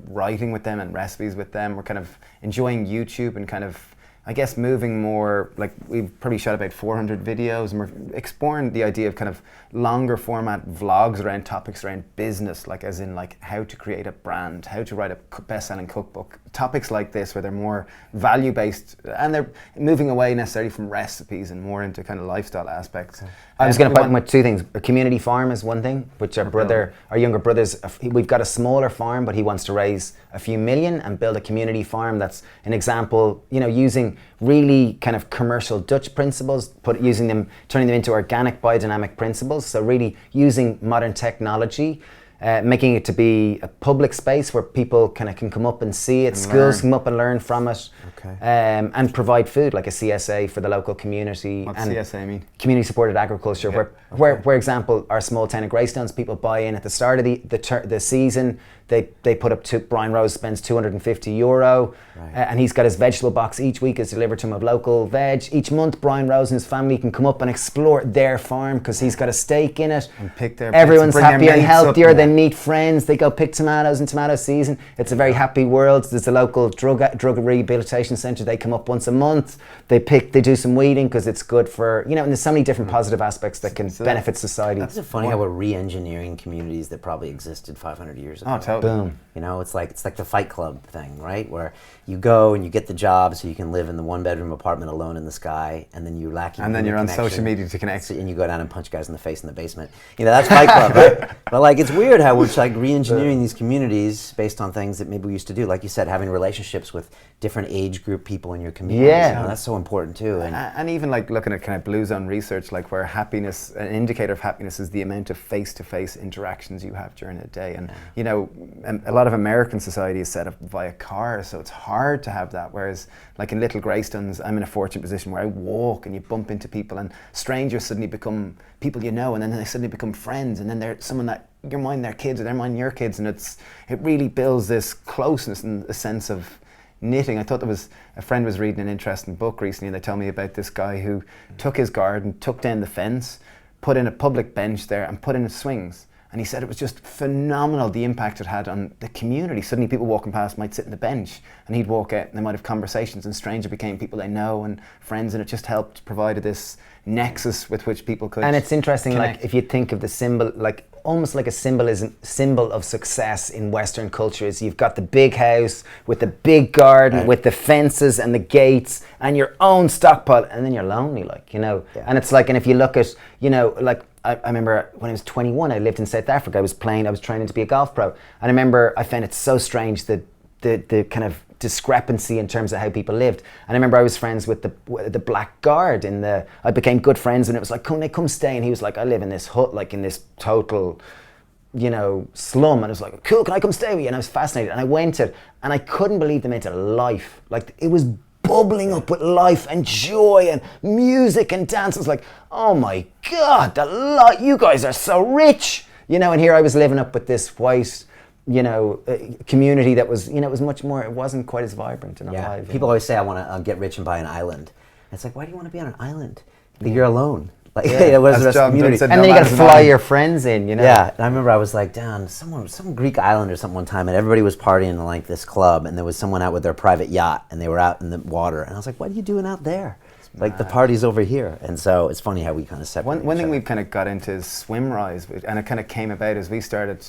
writing with them and recipes with them. We're kind of enjoying YouTube and kind of, I guess, moving more. Like we've probably shot about 400 videos, and we're exploring the idea of kind of longer format vlogs around topics around business, like as in like how to create a brand, how to write a best-selling cookbook, topics like this where they're more value-based and they're moving away necessarily from recipes and more into kind of lifestyle aspects. I was going to put my two things. A community farm is one thing, which our younger brother's, we've got a smaller farm, but he wants to raise a few million and build a community farm. That's an example, you know, using really kind of commercial Dutch principles, turning them into organic biodynamic principles. So really using modern technology, making it to be a public space where people kind of can come up and see it, schools come up and learn from it, and provide food like a CSA for the local community. What's and CSA mean? Community supported agriculture, where for example, our small town of Greystones, people buy in at the start of the season. They put up to Brian Rose spends €250, and he's got his vegetable box each week is delivered to him of local veg. Each month, Brian Rose and his family can come up and explore their farm because he's got a stake in it. And pick their Everyone's happier and healthier. Up, They meet friends. They go pick tomatoes in tomato season. It's a very happy world. There's a local drug rehabilitation centre. They come up once a month. They do some weeding because it's good for, you know, and there's so many different positive aspects that can benefit society. Isn't it funny how we're re-engineering communities that probably existed 500 years ago? Oh, totally. Boom. You know, it's like the Fight Club thing, right? Where you go and you get the job so you can live in the one-bedroom apartment alone in the sky, and then you're lacking. And then you're on connection, social media to connect. and you go down and punch guys in the face in the basement. You know, that's Fight Club, right? But like, it's weird how we're like re-engineering these communities based on things that maybe we used to do. Like you said, having relationships with different age group people in your community. Yeah. You know, that's so important too. And even like looking at kind of Blue Zone research, like where happiness, an indicator of happiness is the amount of face-to-face interactions you have during a day. And you know, a lot of American society is set up via cars, so it's hard to have that. Whereas like in Little Greystones, I'm in a fortunate position where I walk and you bump into people, and strangers suddenly become people you know, and then they suddenly become friends, and then they're someone that you're minding their kids or they're minding your kids, and it really builds this closeness and a sense of knitting. I thought a friend was reading an interesting book recently, and they told me about this guy who took his garden, took down the fence, put in a public bench there and put in swings. And he said it was just phenomenal, the impact it had on the community. Suddenly people walking past might sit on the bench and he'd walk out and they might have conversations, and strangers became people they know and friends, and it just helped provide this nexus with which people could And it's interesting, connect. like if you think of the symbol, like almost like a symbol of success in Western culture is you've got the big house with the big garden with the fences and the gates and your own stockpile, and then you're lonely, like, you know. And it's like, and if you look at, you know, like I remember when I was 21, I lived in South Africa. I was training to be a golf pro, and I remember I found it so strange that the kind of discrepancy in terms of how people lived. And I remember I was friends with the black guard I became good friends, and it was like, come stay, and he was like, I live in this hut, like in this total, you know, slum, and I was like, cool, can I come stay with you? And I was fascinated, and I went to it, and I couldn't believe they made it life. Like it was bubbling up with life and joy and music and dance. I was like, oh my God, you guys are so rich, you know. And here I was living up with this white, you know, community that was, you know, it was much more, it wasn't quite as vibrant and alive. People always say, I want to get rich and buy an island. And it's like, why do you want to be on an island? You're alone. Like, where's the rest of the community? And then you got to fly your friends in, you know. Yeah, and I remember I was like down some Greek island or something one time, and everybody was partying in like this club, and there was someone out with their private yacht, and they were out in the water, and I was like, what are you doing out there? Like the party's over here. And so it's funny how we kind of separate. One thing we've kind of got into is swim rise, and it kind of came about as we started.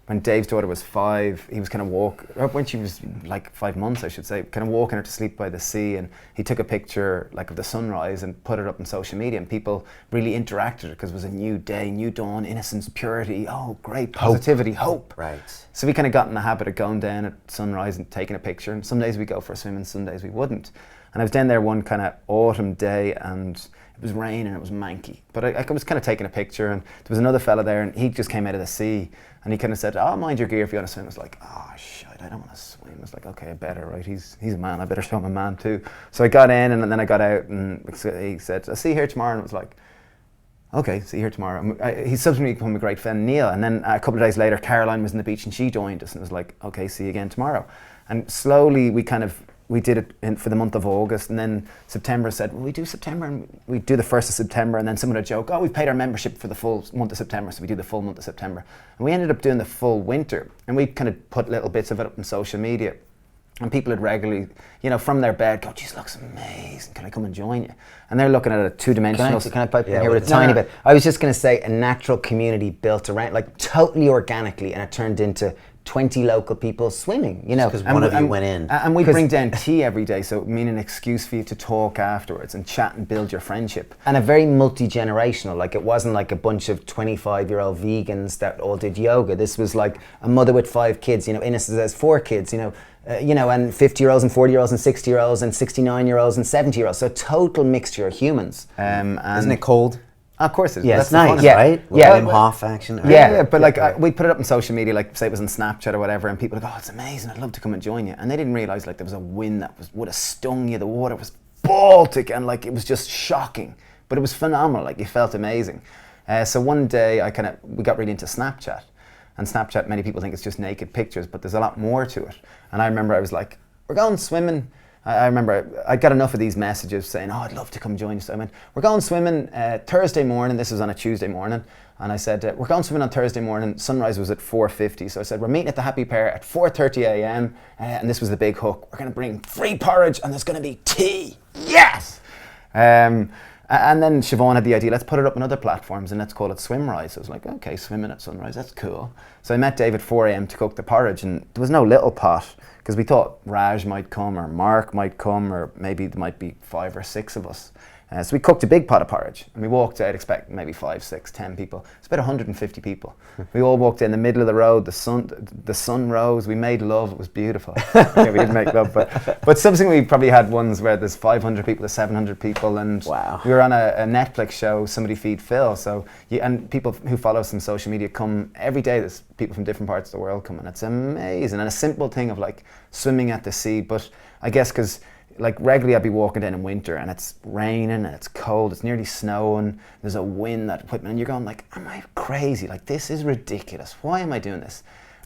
When Dave's daughter was 5, he was kind of when she was like 5 months, I should say, kind of walking her to sleep by the sea, and he took a picture like of the sunrise and put it up on social media, and people really interacted because it was a new day, new dawn, innocence, purity, oh great, positivity, hope. Right. So we kind of got in the habit of going down at sunrise and taking a picture, and some days we go for a swim and some days we wouldn't. And I was down there one kind of autumn day, and it was raining, it was manky. But I was kind of taking a picture, and there was another fella there, and he just came out of the sea, and he kind of said, "Oh, mind your gear if you want to swim." I was like, "Oh, shit, I don't want to swim." I was like, "Okay, I better, right? He's a man, I better show him a man too." So I got in, and then I got out, and he said, "I'll see you here tomorrow." And it was like, "Okay, see you here tomorrow." He subsequently became a great friend, Neil. And then a couple of days later, Caroline was on the beach, and she joined us, and it was like, "Okay, see you again tomorrow." And slowly we did it for the month of August, and then September said, "Well, we do September, and we do the 1st of September," and then someone would joke, "Oh, we've paid our membership for the full month of September, so we do the full month of September." And we ended up doing the full winter, and we kind of put little bits of it up on social media, and people would regularly, from their bed go, "Geez, looks amazing, can I come and join you?" And they're looking at a two-dimensional... Can I pipe in here with a tiny bit? I was just going to say a natural community built around, like totally organically, and it turned into 20 local people swimming, Because one of you went in. And we bring down tea every day, so it means an excuse for you to talk afterwards and chat and build your friendship. And a very multi-generational, like it wasn't like a bunch of 25-year-old vegans that all did yoga. This was like a mother with 5 kids, Ines has 4 kids, and 50-year-olds and 40-year-olds and 60-year-olds and 69-year-olds and 70-year-olds. So a total mixture of humans. Isn't it cold? Of course it is. Yeah, That's it's nice. the fun of Yeah, it. yeah. Wim Hof action. But we'd put it up on social media, like say it was on Snapchat or whatever, and people would go, "Oh, it's amazing, I'd love to come and join you." And they didn't realise like there was a wind that would have stung you, the water was Baltic, and like it was just shocking. But it was phenomenal, like you felt amazing. So one day we got really into Snapchat. And Snapchat, many people think it's just naked pictures, but there's a lot more to it. And I remember I was like, "We're going swimming." I remember I got enough of these messages saying, "Oh, I'd love to come join you." So I went, "We're going swimming Thursday morning." This was on a Tuesday morning. And I said, "We're going swimming on Thursday morning." Sunrise was at 4:50. So I said, "We're meeting at the Happy Pear at 4:30 a.m. And this was the big hook. "We're going to bring free porridge and there's going to be tea." Yes! And then Siobhan had the idea, let's put it up on other platforms and let's call it Swimrise. So I was like, okay, swimming at sunrise, that's cool. So I met Dave at 4 a.m. to cook the porridge, and there was no little pot, because we thought Raj might come or Mark might come, or maybe there might be 5 or 6 of us. So we cooked a big pot of porridge, and we walked out expecting maybe 5, 6, 10 people. It's about 150 people. We all walked in the middle of the road, the sun rose, we made love, it was beautiful. Okay, we didn't make love, but subsequently we probably had ones where there's 500 people to 700 people, and wow. We were on a Netflix show, Somebody Feed Phil, and people who follow us on social media come every day. There's people from different parts of the world come, and it's amazing. And a simple thing of like swimming at the sea, but I guess because like regularly I'd be walking down in winter and it's raining and it's cold, it's nearly snowing, there's a wind that equipment, and you're going like, am I crazy? Like, this is ridiculous. Why am I doing this?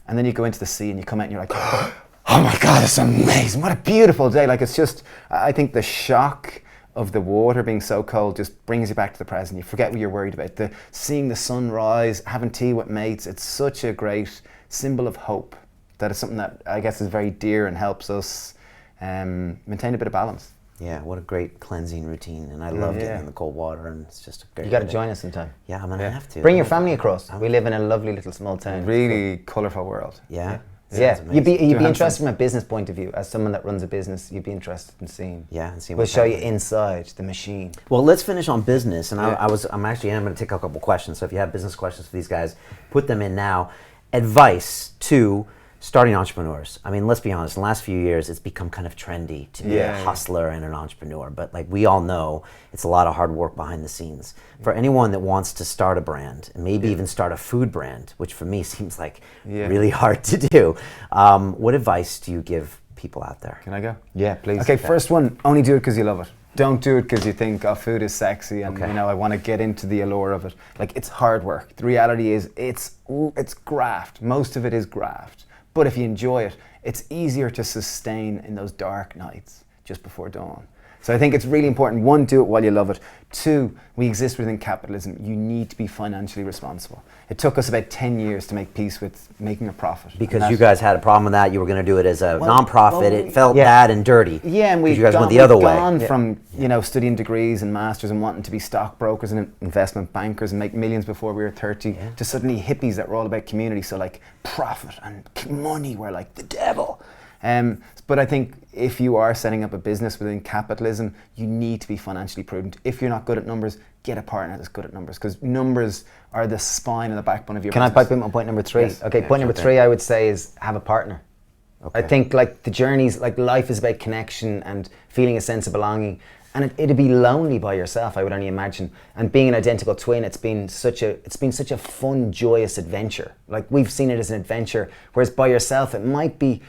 And then you go into the sea and you come out and you're like, oh my God, it's amazing. What a beautiful day. Like, it's just, I think the shock of the water being so cold just brings you back to the present. You forget what you're worried about. Seeing the sun rise, having tea with mates, it's such a great symbol of hope. That is something that I guess is very dear and helps us maintain a bit of balance. Yeah, what a great cleansing routine, and I love getting in the cold water, and it's just a great. You got to join us sometime. Yeah, I'm gonna have to. Bring your family across. We live in a lovely little small town. Really colourful world. Yeah. Yeah, you'd be interested from a business point of view. As someone that runs a business, you'd be interested in seeing. Yeah, and seeing. We'll show you inside the machine. Well, let's finish on business, and I'm going to take a couple questions. So if you have business questions for these guys, put them in now. Advice to starting entrepreneurs. I mean, let's be honest, in the last few years, it's become kind of trendy to be a hustler and an entrepreneur. But like we all know, it's a lot of hard work behind the scenes. For anyone that wants to start a brand, and maybe even start a food brand, which for me seems like really hard to do, what advice do you give people out there? Can I go? Yeah, please. Okay, first one, only do it because you love it. Don't do it because you think, oh, food is sexy and I want to get into the allure of it. Like, it's hard work. The reality is it's graft. Most of it is graft. But if you enjoy it, it's easier to sustain in those dark nights just before dawn. So I think it's really important. 1, do it while you love it. 2, we exist within capitalism. You need to be financially responsible. It took us about 10 years to make peace with making a profit. Because you guys had a problem with that. You were going to do it as a non-profit. It felt bad and dirty. Yeah, and you guys went the other way. Gone from studying degrees and masters and wanting to be stockbrokers and investment bankers and make millions before we were 30 to suddenly hippies that were all about community. So like profit and money were like the devil. But I think if you are setting up a business within capitalism, you need to be financially prudent. If you're not good at numbers, get a partner that's good at numbers, because numbers are the spine and the backbone of your business. Can I pipe in on point number 3? Yes. Okay, point number 3 I would say is have a partner. I think like the journeys, like life is about connection and feeling a sense of belonging. And it'd be lonely by yourself, I would only imagine. And being an identical twin, it's been such a fun, joyous adventure. Like we've seen it as an adventure, whereas by yourself, there might be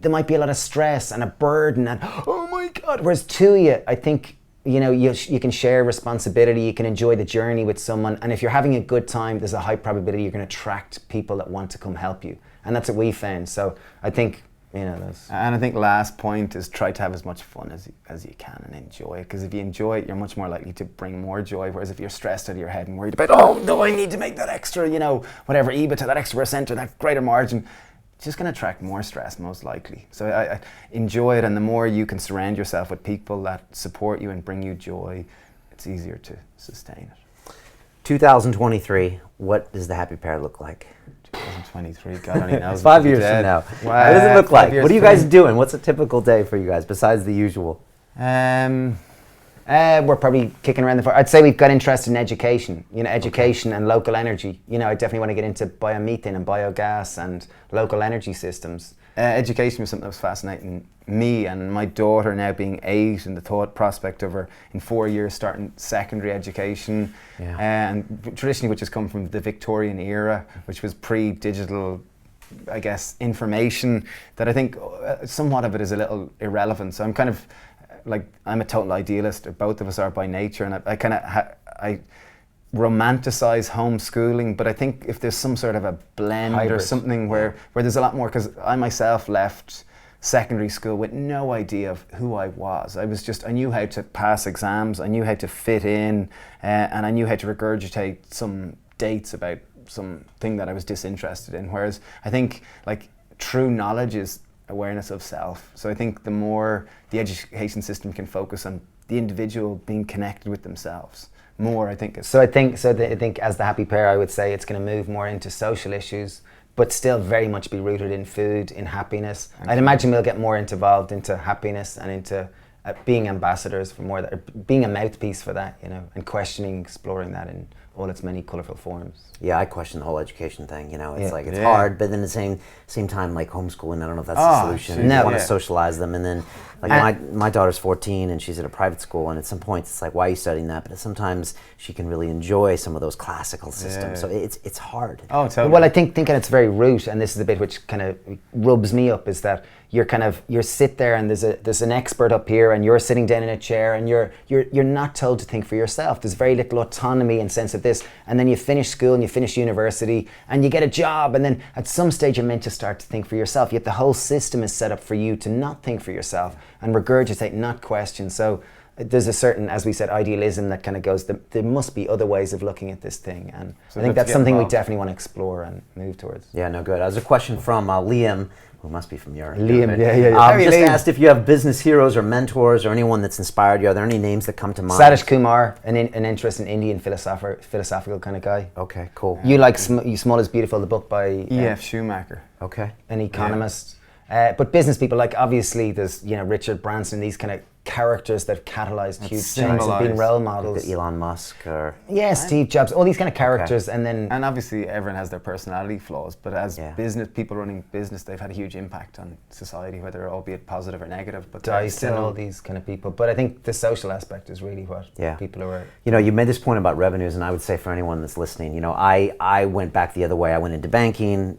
a lot of stress and a burden and oh my God. Whereas two of you, I think, you know, you can share responsibility, you can enjoy the journey with someone, and if you're having a good time, there's a high probability you're going to attract people that want to come help you, and that's what we found. So I think, you know, and I think last point is try to have as much fun as you can and enjoy it, because if you enjoy it, you're much more likely to bring more joy. Whereas if you're stressed out of your head and worried about, oh no, I need to make that extra, you know, whatever EBITDA, that extra percent or that greater margin, it's just going to attract more stress most likely. So I enjoy it, and the more you can surround yourself with people that support you and bring you joy, it's easier to sustain it. 2023, what does the Happy Pear look like? 2023, God only knows. 5 years from now. Wow. What does it look like? 5 What are you guys doing? What's a typical day for you guys besides the usual? We're probably kicking around the fire. I'd say we've got interest in education, you know, education and local energy. You know, I definitely want to get into biomethane and biogas and local energy systems. Education was something that was fascinating me, and my daughter now being 8, and the thought prospect of her in 4 years starting secondary education, and traditionally which has come from the Victorian era, which was pre-digital, I guess, information, that I think somewhat of it is a little irrelevant. So I'm kind of like, I'm a total idealist, or both of us are by nature, and I kind of I romanticize homeschooling, but I think if there's some sort of a blend hybrid, or something where there's a lot more, because I myself left secondary school with no idea of who I was. I knew how to pass exams, I knew how to fit in, and I knew how to regurgitate some dates about something that I was disinterested in. Whereas I think like true knowledge is awareness of self. So I think the more the education system can focus on the individual being connected with themselves more, I think. I think as the Happy Pear, I would say it's going to move more into social issues, but still very much be rooted in food, in happiness. I'd imagine we'll get more involved into happiness and into being ambassadors for more, being a mouthpiece for that, you know, and questioning, exploring that in all its many colourful forms. Yeah, I question the whole education thing. You know, it's like it's hard, but then at the same time, like homeschooling, I don't know if that's the solution. No, you want to socialize them, and then like my daughter's 14 and she's at a private school, and at some point it's like, why are you studying that? But sometimes she can really enjoy some of those classical systems. So it's hard. Oh, totally. Well, I think at its very root, and this is the bit which kind of rubs me up, is that you sit there and there's an expert up here, and you're sitting down in a chair, and you're not told to think for yourself. There's very little autonomy and sense of this, and then you finish school and you finish university and you get a job, and then at some stage you're meant to start to think for yourself, yet the whole system is set up for you to not think for yourself and regurgitate, not question. So there's a certain, as we said, idealism that kind of goes, there must be other ways of looking at this thing, and so I think that's something we definitely want to explore and move towards. Yeah, no, good. There's a question from Liam, who must be from your Liam, just asked if you have business heroes or mentors or anyone that's inspired you. Are there any names that come to mind? Satish Kumar, an interest in Indian philosophical kind of guy. Okay, cool. You like Small is Beautiful, the book by E.F. Schumacher. Okay. An economist. But business people, like obviously there's, you know, Richard Branson, these kind of characters that catalyzed huge change and been role models. Like Elon Musk or Steve Jobs, all these kind of characters, and obviously everyone has their personality flaws, but as business people running business, they've had a huge impact on society, whether albeit positive or negative. But Dice and all these kind of people. But I think the social aspect is really what people are. You know, you made this point about revenues, and I would say for anyone that's listening, you know, I went back the other way. I went into banking,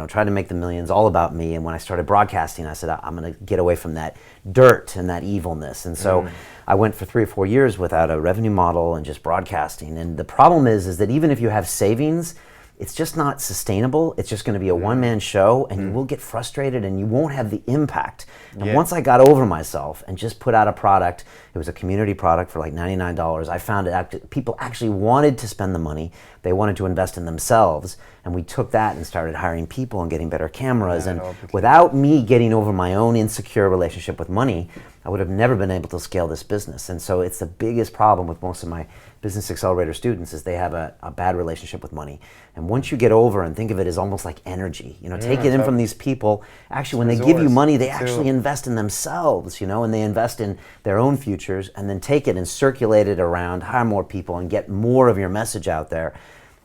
tried to make the millions all about me, and when I started broadcasting, I said I'm going to get away from that dirt and that evilness. And so I went for 3 or 4 years without a revenue model and just broadcasting. And the problem is that even if you have savings, it's just not sustainable. It's just going to be a one-man show, and you will get frustrated and you won't have the impact. And once I got over myself and just put out a product, it was a community product for like $99. I found people actually wanted to spend the money. They wanted to invest in themselves. And we took that and started hiring people and getting better cameras. And without me getting over my own insecure relationship with money, I would have never been able to scale this business. And so it's the biggest problem with most of my Business Accelerator students is they have a bad relationship with money. And once you get over and think of it as almost like energy, you know, take it in from these people. Actually, when they give you money, they actually invest in themselves, you know, and they invest in their own futures, and then take it and circulate it around, hire more people, and get more of your message out there.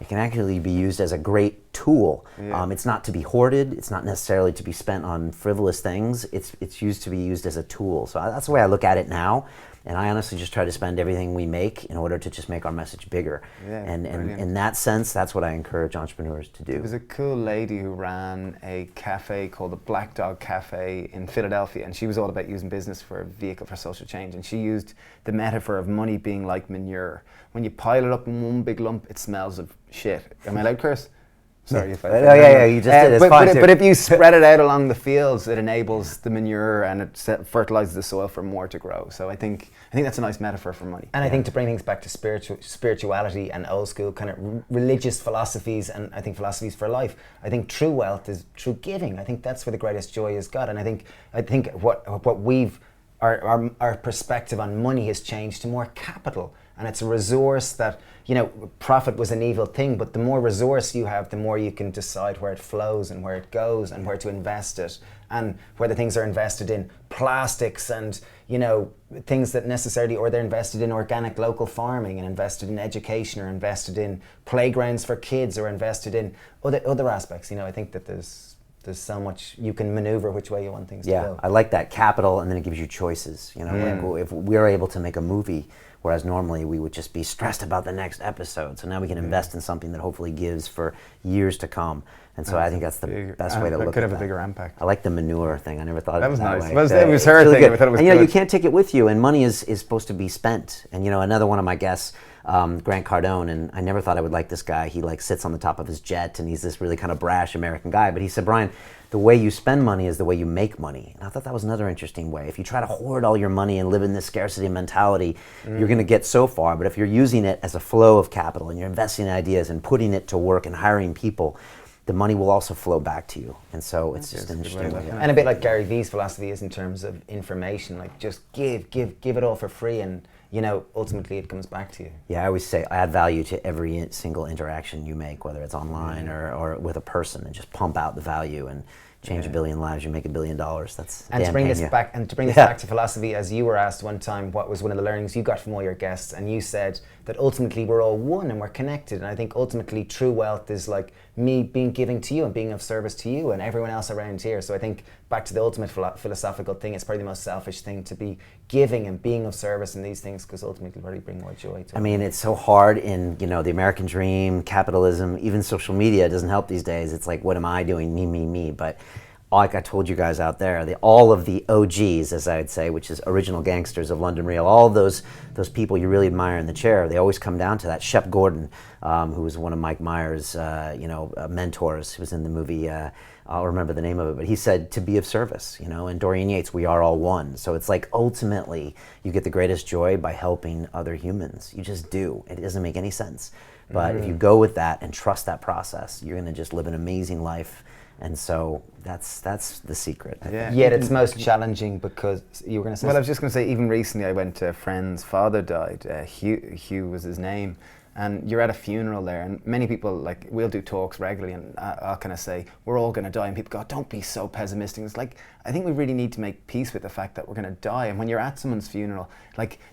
It can actually be used as a great tool. Yeah. It's not to be hoarded. It's not necessarily to be spent on frivolous things. It's used to be used as a tool. So that's the way I look at it now. And I honestly just try to spend everything we make in order to just make our message bigger. Yeah, and brilliant. in that sense, that's what I encourage entrepreneurs to do. There was a cool lady who ran a cafe called the Black Dog Cafe in Philadelphia, and she was all about using business for a vehicle for social change. And she used the metaphor of money being like manure. When you pile it up in one big lump, it smells of shit. Am I allowed to curse? Sorry if I... yeah, you just did. It's fine but if you spread it out along the fields, it enables the manure and it fertilizes the soil for more to grow. So I think that's a nice metaphor for money. And I think to bring things back to spirituality and old school kind of religious philosophies, and I think philosophies for life, I think true wealth is true giving. I think that's where the greatest joy is God. And I think what we've our perspective on money has changed to more capital. And it's a resource that, profit was an evil thing, but the more resource you have, the more you can decide where it flows and where it goes and where to invest it, and whether things are invested in plastics and, things that necessarily, or they're invested in organic local farming and invested in education, or invested in playgrounds for kids, or invested in other aspects. I think that there's so much you can maneuver which way you want things to go. I like that capital, and then it gives you choices. Like if we're able to make a movie, whereas normally we would just be stressed about the next episode. So now we can invest in something that hopefully gives for years to come. And so I think that's the best way to look at it. Could have a bigger impact. I like the manure thing. I never thought of it that nice. way. It was her really thing. Good. I thought it was and good. You can't take it with you, and money is supposed to be spent. And another one of my guests, Grant Cardone, and I never thought I would like this guy. He sits on the top of his jet, and he's this really kind of brash American guy. But he said, Brian, the way you spend money is the way you make money. And I thought that was another interesting way. If you try to hoard all your money and live in this scarcity mentality, you're going to get so far. But if you're using it as a flow of capital, and you're investing in ideas and putting it to work and hiring people, the money will also flow back to you. And so it's just an interesting way. And a bit like Gary Vee's philosophy is in terms of information, just give it all for free, and ultimately it comes back to you. Yeah, I always say add value to every single interaction you make, whether it's online or with a person, and just pump out the value and change 1 billion lives. You make $1 billion. That's and to bring this back to philosophy, as you were asked one time, what was one of the learnings you got from all your guests, and you said that ultimately we're all one and we're connected. And I think ultimately true wealth is like me giving to you and being of service to you and everyone else around here. So I think back to the ultimate philosophical thing, it's probably the most selfish thing to be giving and being of service in these things, because ultimately really bring more joy to it. I mean, it's so hard in the American dream, capitalism, even social media doesn't help these days. It's like, what am I doing? Me. But like I told you guys out there, all of the OGs, as I would say, which is original gangsters of London Real, all of those people you really admire in the chair, they always come down to that. Shep Gordon, who was one of Mike Myers' mentors, who was in the movie, I'll remember the name of it, but he said to be of service, and Dorian Yates, we are all one. So it's like ultimately you get the greatest joy by helping other humans. You just do. It doesn't make any sense. But if you go with that and trust that process, you're going to just live an amazing life. And so that's the secret. Yeah. Yet it's most challenging, because you were going to say... Well, I was just going to say, even recently I went to a friend's father died. Hugh was his name. And you're at a funeral there, and many people, we'll do talks regularly, and I'll kind of say, we're all going to die, and people go, don't be so pessimistic. It's like, I think we really need to make peace with the fact that we're going to die. And when you're at someone's funeral,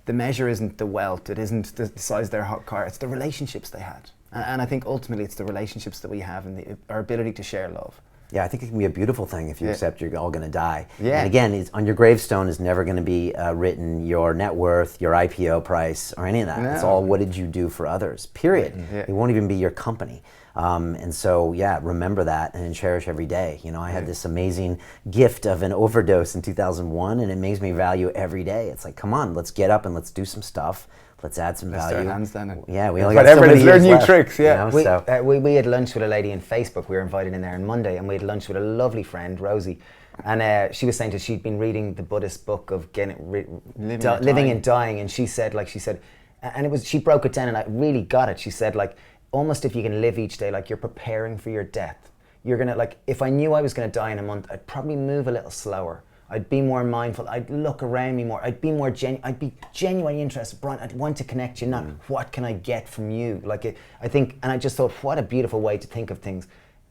the measure isn't the wealth, it isn't the size of their car, it's the relationships they had. And I think ultimately it's the relationships that we have and our ability to share love. Yeah, I think it can be a beautiful thing if you accept you're all going to die. Yeah. And again, on your gravestone is never going to be written your net worth, your IPO price, or any of that. No. It's all what did you do for others, period. Yeah. It won't even be your company. And so, remember that and cherish every day. I had this amazing gift of an overdose in 2001, and it makes me value every day. It's like, come on, let's get up and let's do some stuff. Let's add some value. Start handstanding. Yeah, we only got so whatever it many is, learn years new left, tricks. Yeah. We had lunch with a lady in Facebook. We were invited in there on Monday, and we had lunch with a lovely friend, Rosie. And she was saying that she'd been reading the Buddhist book of living and dying, and she said, and she broke it down, and I really got it. She said, almost if you can live each day like you're preparing for your death. You're gonna if I knew I was gonna die in a month, I'd probably move a little slower. I'd be more mindful. I'd look around me more. I'd be more I'd be genuinely interested. Brian, I'd want to connect you, not what can I get from you. I think, and I just thought, what a beautiful way to think of things.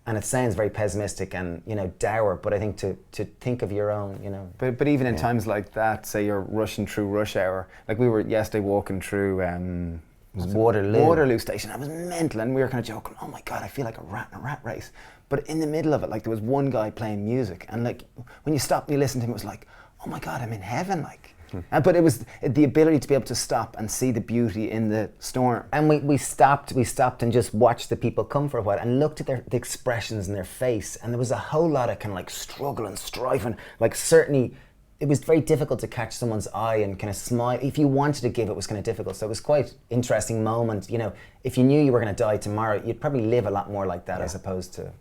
And it sounds very pessimistic and dour, but I think to think of your own, But even in times like that, say you're rushing through rush hour, we were yesterday walking through Waterloo station. I was mental, and we were kind of joking, oh my God, I feel like a rat in a rat race. But in the middle of it, like, there was one guy playing music, and like, when you stopped and you listened to him, it was like, oh my God, I'm in heaven, like. But it was the ability to be able to stop and see the beauty in the storm. And we stopped and just watched the people come for a while and looked at the expressions in their face, and there was a whole lot of kind of like struggle and strife, and like certainly it was very difficult to catch someone's eye and kind of smile. If you wanted to give, it was kind of difficult. So it was quite interesting moment. You know, if you knew you were going to die tomorrow, you'd probably live a lot more like that as opposed to...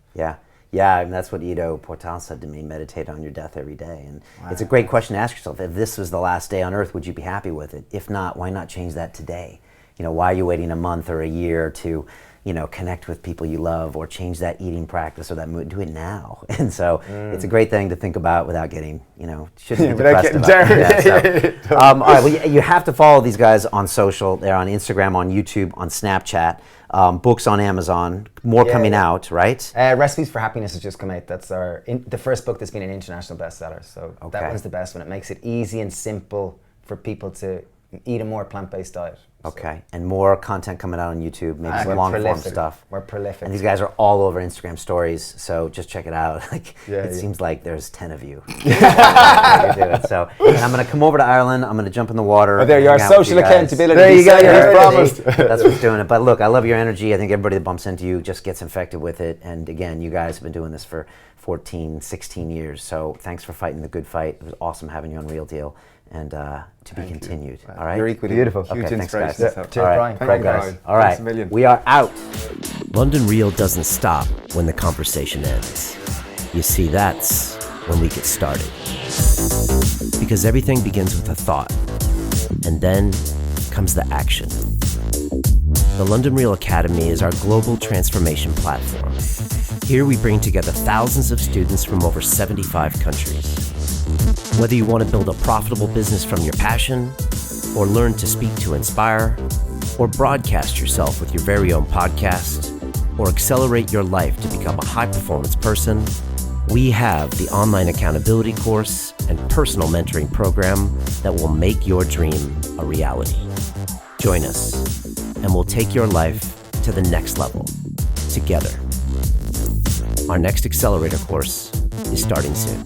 Yeah, and that's what Ido Portal said to me, meditate on your death every day. And it's a great question to ask yourself. If this was the last day on earth, would you be happy with it? If not, why not change that today? You know, why are you waiting a month or a year to, you know, connect with people you love or change that eating practice or that mood? Do it now. And so it's a great thing to think about without getting, you know, shouldn't be depressed about it. All right, well, you have to follow these guys on social. They're on Instagram, on YouTube, on Snapchat. Books on Amazon, more coming out, right? Recipes for Happiness has just come out. That's the first book that's been an international bestseller. So that one's the best one. It makes it easy and simple for people to eat a more plant-based diet. Okay, and more content coming out on YouTube, maybe some long-form stuff. We're prolific. And these guys are all over Instagram stories, so just check it out. Like, it seems like there's 10 of you. You do it. So, and I'm going to come over to Ireland. I'm going to jump in the water. Oh, there you are, social accountability. There you go, you're promised. That's what's doing it. But look, I love your energy. I think everybody that bumps into you just gets infected with it. And again, you guys have been doing this for 14, 16 years. So thanks for fighting the good fight. It was awesome having you on Real Deal. And to be continued. All right. You're equally beautiful. Huge Okay, inspiration. thanks, guys. Cheers, Brian. Great, guys. Brian. All right. Thanks a million. We are out. London Real doesn't stop when the conversation ends. You see, that's when we get started. Because everything begins with a thought, and then comes the action. The London Real Academy is our global transformation platform. Here we bring together thousands of students from over 75 countries. Whether you want to build a profitable business from your passion, or learn to speak to inspire, or broadcast yourself with your very own podcast, or accelerate your life to become a high-performance person, we have the online accountability course and personal mentoring program that will make your dream a reality. Join us, and we'll take your life to the next level, together. Our next accelerator course is starting soon.